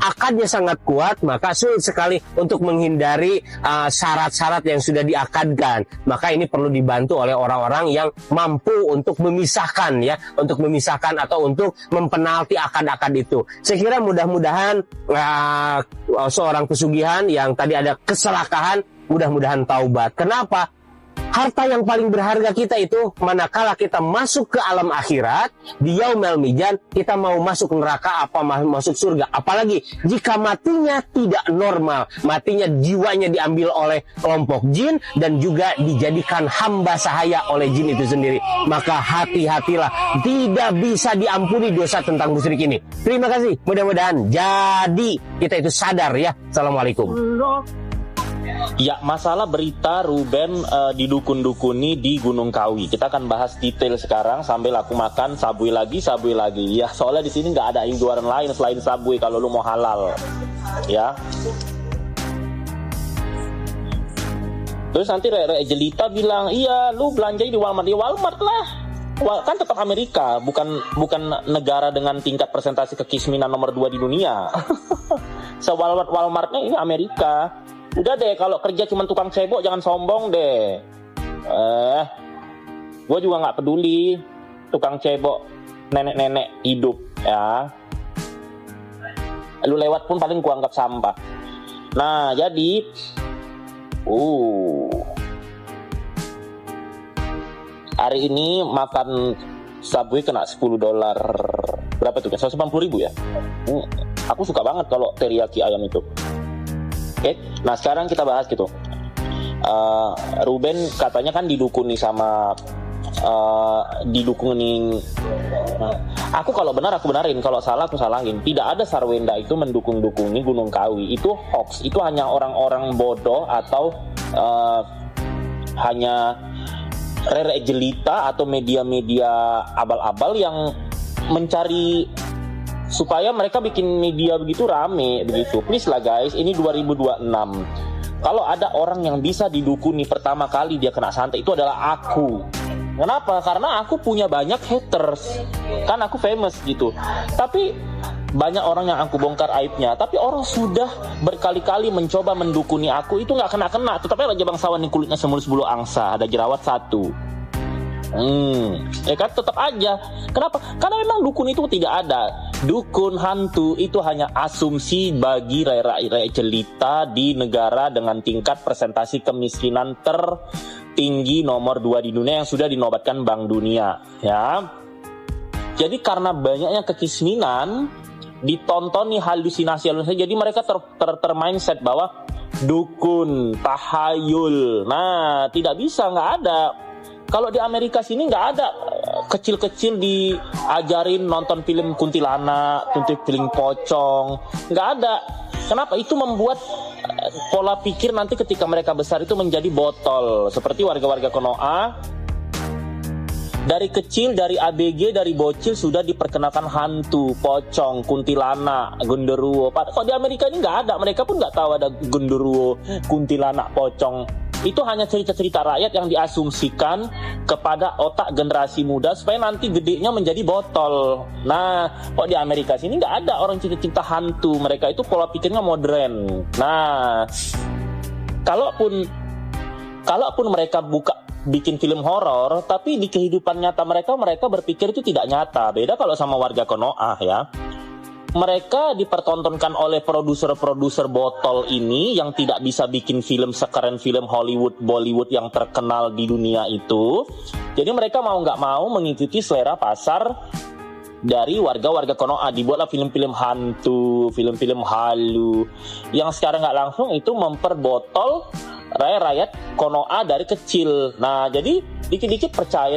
akadnya sangat kuat, maka sulit sekali untuk menghindari syarat-syarat yang sudah diakadkan. Maka ini perlu dibantu oleh orang-orang yang mampu untuk memisahkan ya, untuk memisahkan atau untuk mempenalti akad-akad itu. Saya kira mudah-mudahan seorang pesugihan yang tadi ada keserakahan, mudah-mudahan taubat. Kenapa? Harta yang paling berharga kita itu manakala kita masuk ke alam akhirat, di yaumil mizan, kita mau masuk neraka apa masuk surga. Apalagi jika matinya tidak normal, matinya jiwanya diambil oleh kelompok jin dan juga dijadikan hamba sahaya oleh jin itu sendiri. Maka hati-hatilah, tidak bisa diampuni dosa tentang musyrik ini. Terima kasih, mudah-mudahan jadi kita itu sadar ya. Assalamualaikum. Ya, masalah berita Ruben didukun-dukuni di Gunung Kawi. Kita akan bahas detail sekarang sambil aku makan Subway lagi. Ya, soalnya di sini nggak ada jualan lain selain Subway kalau lu mau halal. Ya. Terus nanti Rere Jelita bilang, iya lu belanja di Walmart. Di Walmart lah. Kan tetap Amerika, bukan negara dengan tingkat presentasi kekisminan nomor 2 di dunia. Walmartnya ini Amerika. Udah deh, kalau kerja cuma tukang cebok jangan sombong deh. Gue juga nggak peduli tukang cebok nenek-nenek hidup ya. Lu lewat pun paling gua anggap sampah. Nah jadi, hari ini makan Subway kena $10. Berapa tuh? 180.000 ya. Aku suka banget kalau teriyaki ayam itu. Oke, nah sekarang kita bahas gitu. Ruben katanya kan didukuni sama aku kalau benar aku benarin, kalau salah aku salahin. Tidak ada Sarwenda itu mendukung-dukungi Gunung Kawi. Itu hoax. Itu hanya orang-orang bodoh atau hanya Rere Jelita atau media-media abal-abal yang mencari supaya mereka bikin media begitu rame begitu. Please lah guys, ini 2026. Kalau ada orang yang bisa didukuni pertama kali dia kena santet, itu adalah aku. Kenapa? Karena aku punya banyak haters. Kan aku famous gitu. Tapi banyak orang yang aku bongkar aibnya. Tapi orang sudah berkali-kali mencoba mendukuni aku, itu nggak kena-kena. Tetapi Raja Bangsawan yang kulitnya semulus bulu angsa, ada jerawat 1. Ya kan tetap aja. Kenapa? Karena memang dukun itu tidak ada. Dukun hantu itu hanya asumsi bagi rakyat jelita di negara dengan tingkat presentasi kemiskinan tertinggi nomor 2 di dunia yang sudah dinobatkan Bank Dunia ya. Jadi karena banyaknya kekisminan, ditontoni halusinasi, jadi mereka termindset bahwa dukun, tahayul. Nah, tidak bisa, nggak ada. Kalau di Amerika sini nggak ada kecil-kecil diajarin nonton film kuntilanak, nonton film pocong, nggak ada. Kenapa? Itu membuat pola pikir nanti ketika mereka besar itu menjadi botol. Seperti warga-warga Konoha, dari kecil, dari ABG, dari bocil sudah diperkenalkan hantu, pocong, kuntilanak, genderuwo. Kok di Amerika ini nggak ada? Mereka pun nggak tahu ada genderuwo, kuntilanak, pocong. Itu hanya cerita-cerita rakyat yang diasumsikan kepada otak generasi muda supaya nanti gedenya menjadi botol. Nah, kok di Amerika sini nggak ada orang cerita-cerita hantu. Mereka itu pola pikirnya modern. Nah, kalaupun mereka bikin film horor, tapi di kehidupan nyata mereka berpikir itu tidak nyata. Beda kalau sama warga Konoha ya. Mereka dipertontonkan oleh produser-produser botol ini yang tidak bisa bikin film sekeren film Hollywood, Bollywood yang terkenal di dunia itu. Jadi mereka mau nggak mau mengikuti selera pasar dari warga-warga Konoha. Dibuatlah film-film hantu, film-film halu yang secara nggak langsung itu memperbotol rakyat Konoha dari kecil. Nah, jadi dikit-dikit percaya.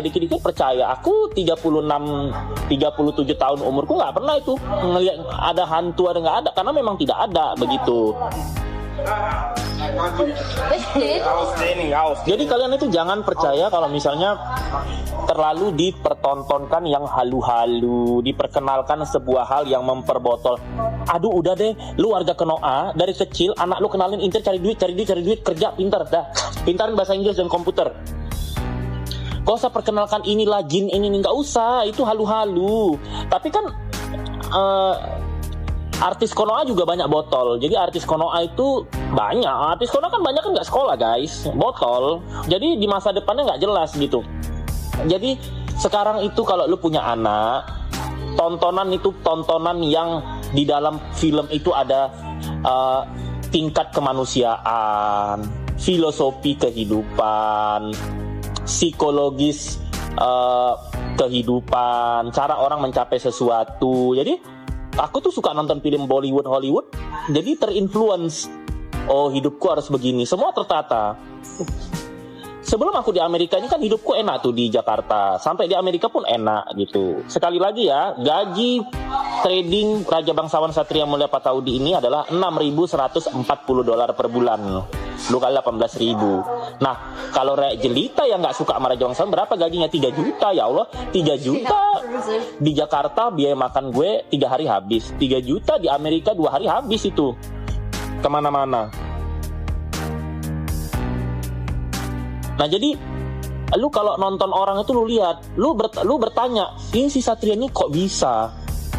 Aku 37 tahun umurku nggak pernah itu ngelihat ada hantu, ada nggak ada, karena memang tidak ada begitu. Jadi kalian itu jangan percaya kalau misalnya terlalu dipertontonkan yang halu-halu, diperkenalkan sebuah hal yang memperbotol. Aduh udah deh, lu warga Konoha dari kecil anak lu kenalin inter cari duit, kerja pintar dah. Pintarin bahasa Inggris dan komputer. Gak usah perkenalkan inilah jin ini, nggak usah, itu halu-halu. Tapi kan artis Konoha juga banyak botol. Jadi artis Konoha itu banyak. Artis Konoha kan banyak kan nggak sekolah guys, botol. Jadi di masa depannya nggak jelas gitu. Jadi sekarang itu kalau lu punya anak, tontonan yang di dalam film itu ada tingkat kemanusiaan, filosofi kehidupan, psikologis kehidupan, cara orang mencapai sesuatu. Jadi aku tuh suka nonton film Bollywood, Hollywood, jadi terinfluence. Oh, hidupku harus begini, semua tertata. Sebelum aku di Amerika ini kan hidupku enak tuh di Jakarta. Sampai di Amerika pun enak gitu. Sekali lagi ya, gaji trading Raja Bangsawan Satria Mulia Pataudi ini adalah $6.140 per bulan. lu kali 18.000. Nah, kalau Rek Jelita yang nggak suka sama Raja Wangsawan, berapa gajinya? 3 juta, ya Allah. 3 juta di Jakarta biaya makan gue 3 hari habis. 3 juta di Amerika 2 hari habis itu. Kemana-mana. Nah, jadi lu kalau nonton orang itu lu lihat, lu bertanya, ini si Satria ini kok bisa?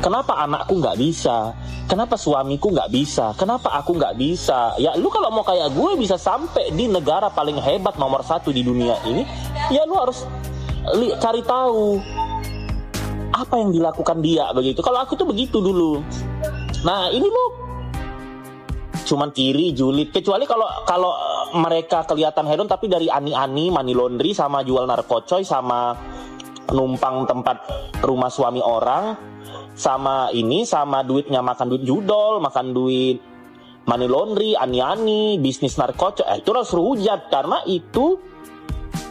Kenapa anakku nggak bisa? Kenapa suamiku nggak bisa? Kenapa aku nggak bisa? Ya lu kalau mau kayak gue bisa sampai di negara paling hebat nomor 1 di dunia ini, ya lu harus cari tahu apa yang dilakukan dia begitu. Kalau aku tuh begitu dulu. Nah ini lu cuman kiri julid, kecuali kalau mereka kelihatan hedon tapi dari ani-ani, money laundry, sama jual narkocoy, sama numpang tempat rumah suami orang, sama duitnya makan duit judol, makan duit money laundry, ani-ani, bisnis narkocoy, itu harus rujat karena itu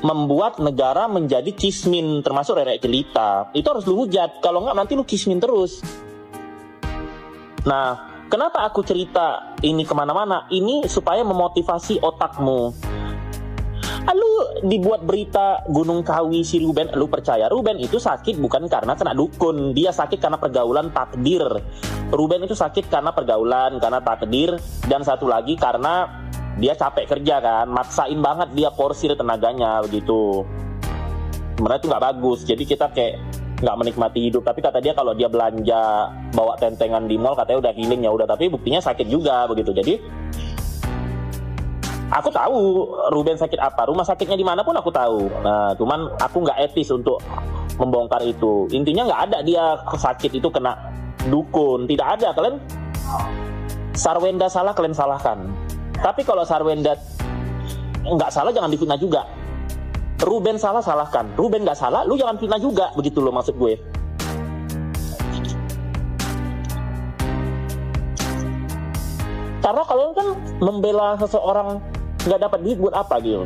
membuat negara menjadi kismin, termasuk Rek Jelita. Itu harus lu hujat, kalau nggak nanti lu kismin terus. Nah, kenapa aku cerita ini kemana-mana? Ini supaya memotivasi otakmu. Lu dibuat berita Gunung Kawi si Ruben, lu percaya Ruben itu sakit bukan karena kena dukun, dia sakit karena pergaulan takdir. Ruben itu sakit karena pergaulan, karena takdir, dan satu lagi karena dia capek kerja kan, maksain banget dia porsir tenaganya begitu. Sebenarnya itu nggak bagus, jadi kita kayak nggak menikmati hidup. Tapi kata dia kalau dia belanja bawa tentengan di mall katanya udah healing, ya udah, tapi buktinya sakit juga begitu. Jadi aku tahu Ruben sakit apa, rumah sakitnya di mana pun aku tahu. Nah, cuman aku nggak etis untuk membongkar itu. Intinya nggak ada dia sakit itu kena dukun, tidak ada. Kalian Sarwenda salah, kalian salahkan. Tapi kalau Sarwenda nggak salah, jangan difitnah juga. Ruben salah, salahkan. Ruben nggak salah, lu jangan fitnah juga, begitu loh maksud gue. Karena kalian kan membela seseorang nggak dapat duit buat apa gitu?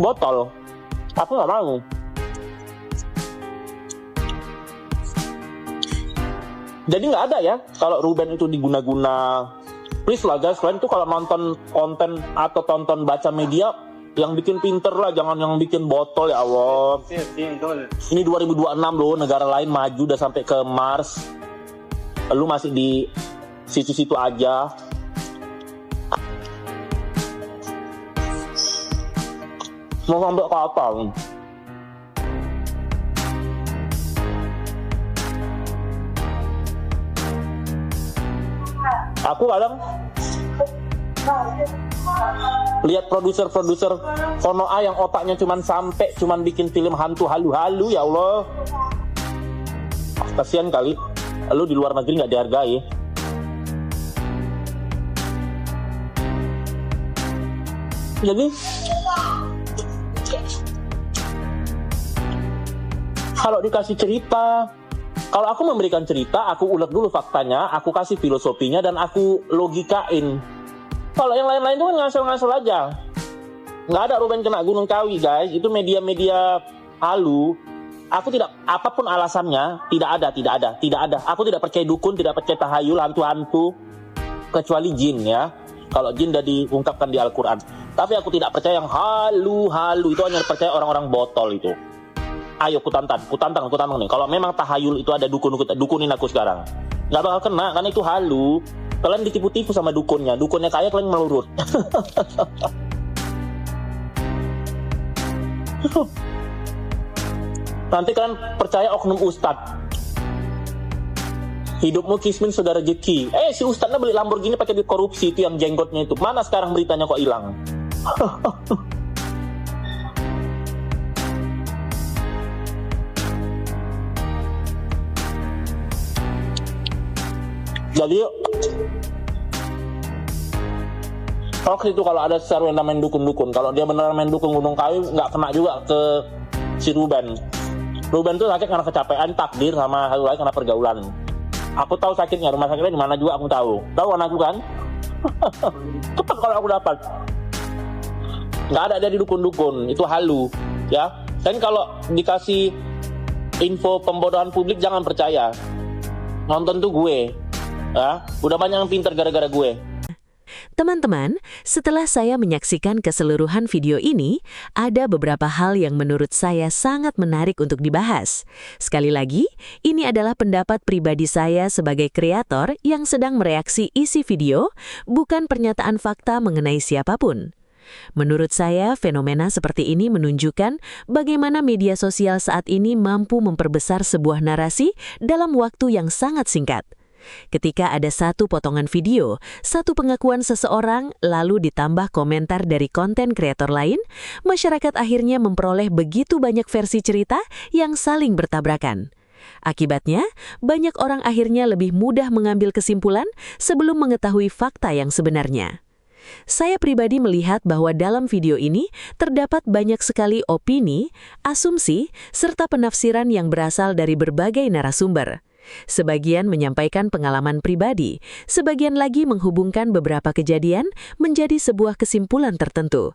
Botol. Aku nggak mau. Jadi nggak ada ya kalau Ruben itu diguna-guna. Please lah guys, kalian tuh kalau nonton konten atau tonton baca media yang bikin pinter lah, jangan yang bikin botol, ya Allah. Ini 2026 loh, negara lain maju udah sampai ke Mars. Lu masih di situ-situ aja. Mau sampai ke apa? Aku kadang lihat produser-produser Sono A yang otaknya cuman bikin film hantu halu-halu, ya Allah. Kasian kali, lu di luar negeri nggak dihargai. Jadi kalau dikasih cerita, kalau aku memberikan cerita, aku ulet dulu faktanya, aku kasih filosofinya, dan aku logikain. Kalau yang lain-lain itu kan ngasal-ngasal aja. Nggak ada Ruben kena Gunung Kawi, guys. Itu media-media halu. Aku tidak, apapun alasannya, tidak ada. Aku tidak percaya dukun, tidak percaya tahayul, hantu-hantu, kecuali jin ya. Kalau jin udah diungkapkan di Al-Quran. Tapi aku tidak percaya yang halu-halu, itu hanya percaya orang-orang botol itu. Ayo kutantang nih. Kalau memang tahayul itu ada dukunin aku sekarang. Nggak bakal kena, karena itu halu. Kalian ditipu-tipu sama dukunnya kaya, kalian melurut. Nanti kalian percaya oknum ustadz. Hidupmu kismin sudah rezeki. Si ustadznya beli Lamborghini pakai duit korupsi, itu yang jenggotnya itu. Mana sekarang beritanya kok hilang? Jadi hoax itu kalau ada Sarwenda main dukun-dukun. Kalau dia beneran main dukun Gunung Kawi, nggak kena juga ke si Ruben. Ruben tuh sakit karena kecapean, takdir, sama hal lain karena pergaulan. Aku tahu sakitnya, rumah sakitnya di mana juga aku tahu. Tahu anakku kan? Cepat kalau aku dapat. Nggak ada dia di dukun-dukun, itu halu, ya. Dan kalau dikasih info pembodohan publik jangan percaya. Nonton tuh gue. Ya, udah banyak yang pinter gara-gara gue. Teman-teman, setelah saya menyaksikan keseluruhan video ini, ada beberapa hal yang menurut saya sangat menarik untuk dibahas. Sekali lagi, ini adalah pendapat pribadi saya sebagai kreator yang sedang mereaksi isi video, bukan pernyataan fakta mengenai siapapun. Menurut saya, fenomena seperti ini menunjukkan bagaimana media sosial saat ini mampu memperbesar sebuah narasi dalam waktu yang sangat singkat. Ketika ada satu potongan video, satu pengakuan seseorang, lalu ditambah komentar dari konten kreator lain, masyarakat akhirnya memperoleh begitu banyak versi cerita yang saling bertabrakan. Akibatnya, banyak orang akhirnya lebih mudah mengambil kesimpulan sebelum mengetahui fakta yang sebenarnya. Saya pribadi melihat bahwa dalam video ini terdapat banyak sekali opini, asumsi, serta penafsiran yang berasal dari berbagai narasumber. Sebagian menyampaikan pengalaman pribadi, sebagian lagi menghubungkan beberapa kejadian menjadi sebuah kesimpulan tertentu.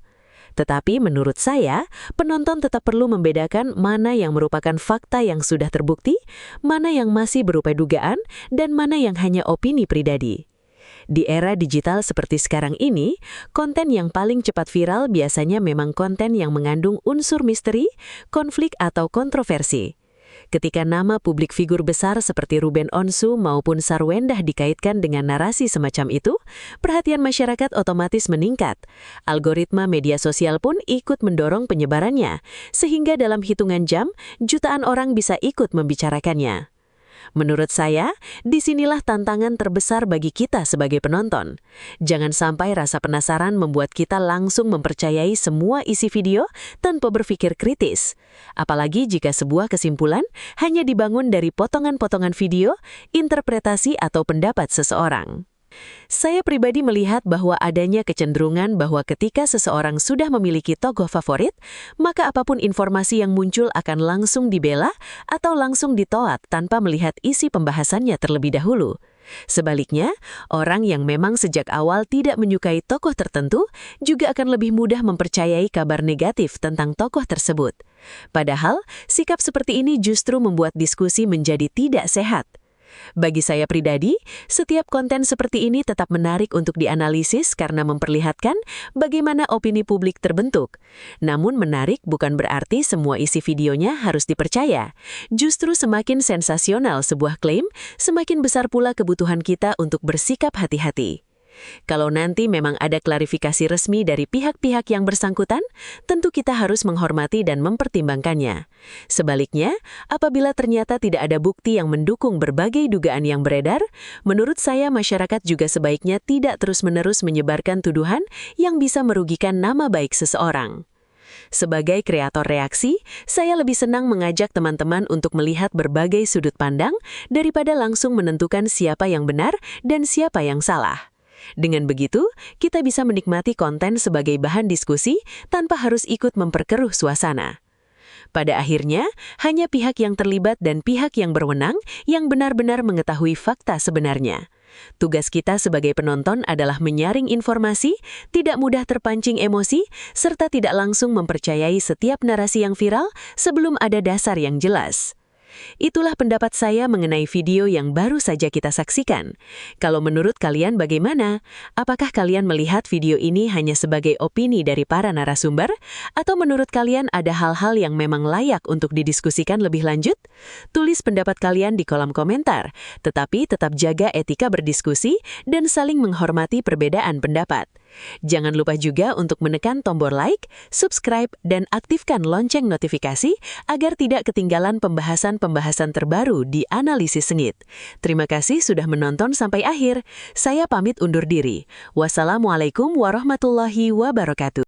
Tetapi menurut saya, penonton tetap perlu membedakan mana yang merupakan fakta yang sudah terbukti, mana yang masih berupa dugaan, dan mana yang hanya opini pribadi. Di era digital seperti sekarang ini, konten yang paling cepat viral biasanya memang konten yang mengandung unsur misteri, konflik, atau kontroversi. Ketika nama publik figur besar seperti Ruben Onsu maupun Sarwendah dikaitkan dengan narasi semacam itu, perhatian masyarakat otomatis meningkat. Algoritma media sosial pun ikut mendorong penyebarannya, sehingga dalam hitungan jam, jutaan orang bisa ikut membicarakannya. Menurut saya, disinilah tantangan terbesar bagi kita sebagai penonton. Jangan sampai rasa penasaran membuat kita langsung mempercayai semua isi video tanpa berpikir kritis. Apalagi jika sebuah kesimpulan hanya dibangun dari potongan-potongan video, interpretasi atau pendapat seseorang. Saya pribadi melihat bahwa adanya kecenderungan bahwa ketika seseorang sudah memiliki tokoh favorit, maka apapun informasi yang muncul akan langsung dibela atau langsung ditolak tanpa melihat isi pembahasannya terlebih dahulu. Sebaliknya, orang yang memang sejak awal tidak menyukai tokoh tertentu juga akan lebih mudah mempercayai kabar negatif tentang tokoh tersebut. Padahal, sikap seperti ini justru membuat diskusi menjadi tidak sehat. Bagi saya pribadi, setiap konten seperti ini tetap menarik untuk dianalisis karena memperlihatkan bagaimana opini publik terbentuk. Namun menarik bukan berarti semua isi videonya harus dipercaya. Justru semakin sensasional sebuah klaim, semakin besar pula kebutuhan kita untuk bersikap hati-hati. Kalau nanti memang ada klarifikasi resmi dari pihak-pihak yang bersangkutan, tentu kita harus menghormati dan mempertimbangkannya. Sebaliknya, apabila ternyata tidak ada bukti yang mendukung berbagai dugaan yang beredar, menurut saya masyarakat juga sebaiknya tidak terus-menerus menyebarkan tuduhan yang bisa merugikan nama baik seseorang. Sebagai kreator reaksi, saya lebih senang mengajak teman-teman untuk melihat berbagai sudut pandang daripada langsung menentukan siapa yang benar dan siapa yang salah. Dengan begitu, kita bisa menikmati konten sebagai bahan diskusi tanpa harus ikut memperkeruh suasana. Pada akhirnya, hanya pihak yang terlibat dan pihak yang berwenang yang benar-benar mengetahui fakta sebenarnya. Tugas kita sebagai penonton adalah menyaring informasi, tidak mudah terpancing emosi, serta tidak langsung mempercayai setiap narasi yang viral sebelum ada dasar yang jelas. Itulah pendapat saya mengenai video yang baru saja kita saksikan. Kalau menurut kalian bagaimana? Apakah kalian melihat video ini hanya sebagai opini dari para narasumber? Atau menurut kalian ada hal-hal yang memang layak untuk didiskusikan lebih lanjut? Tulis pendapat kalian di kolom komentar, tetapi tetap jaga etika berdiskusi dan saling menghormati perbedaan pendapat. Jangan lupa juga untuk menekan tombol like, subscribe, dan aktifkan lonceng notifikasi agar tidak ketinggalan pembahasan-pembahasan terbaru di Analisis Sengit. Terima kasih sudah menonton sampai akhir. Saya pamit undur diri. Wassalamualaikum warahmatullahi wabarakatuh.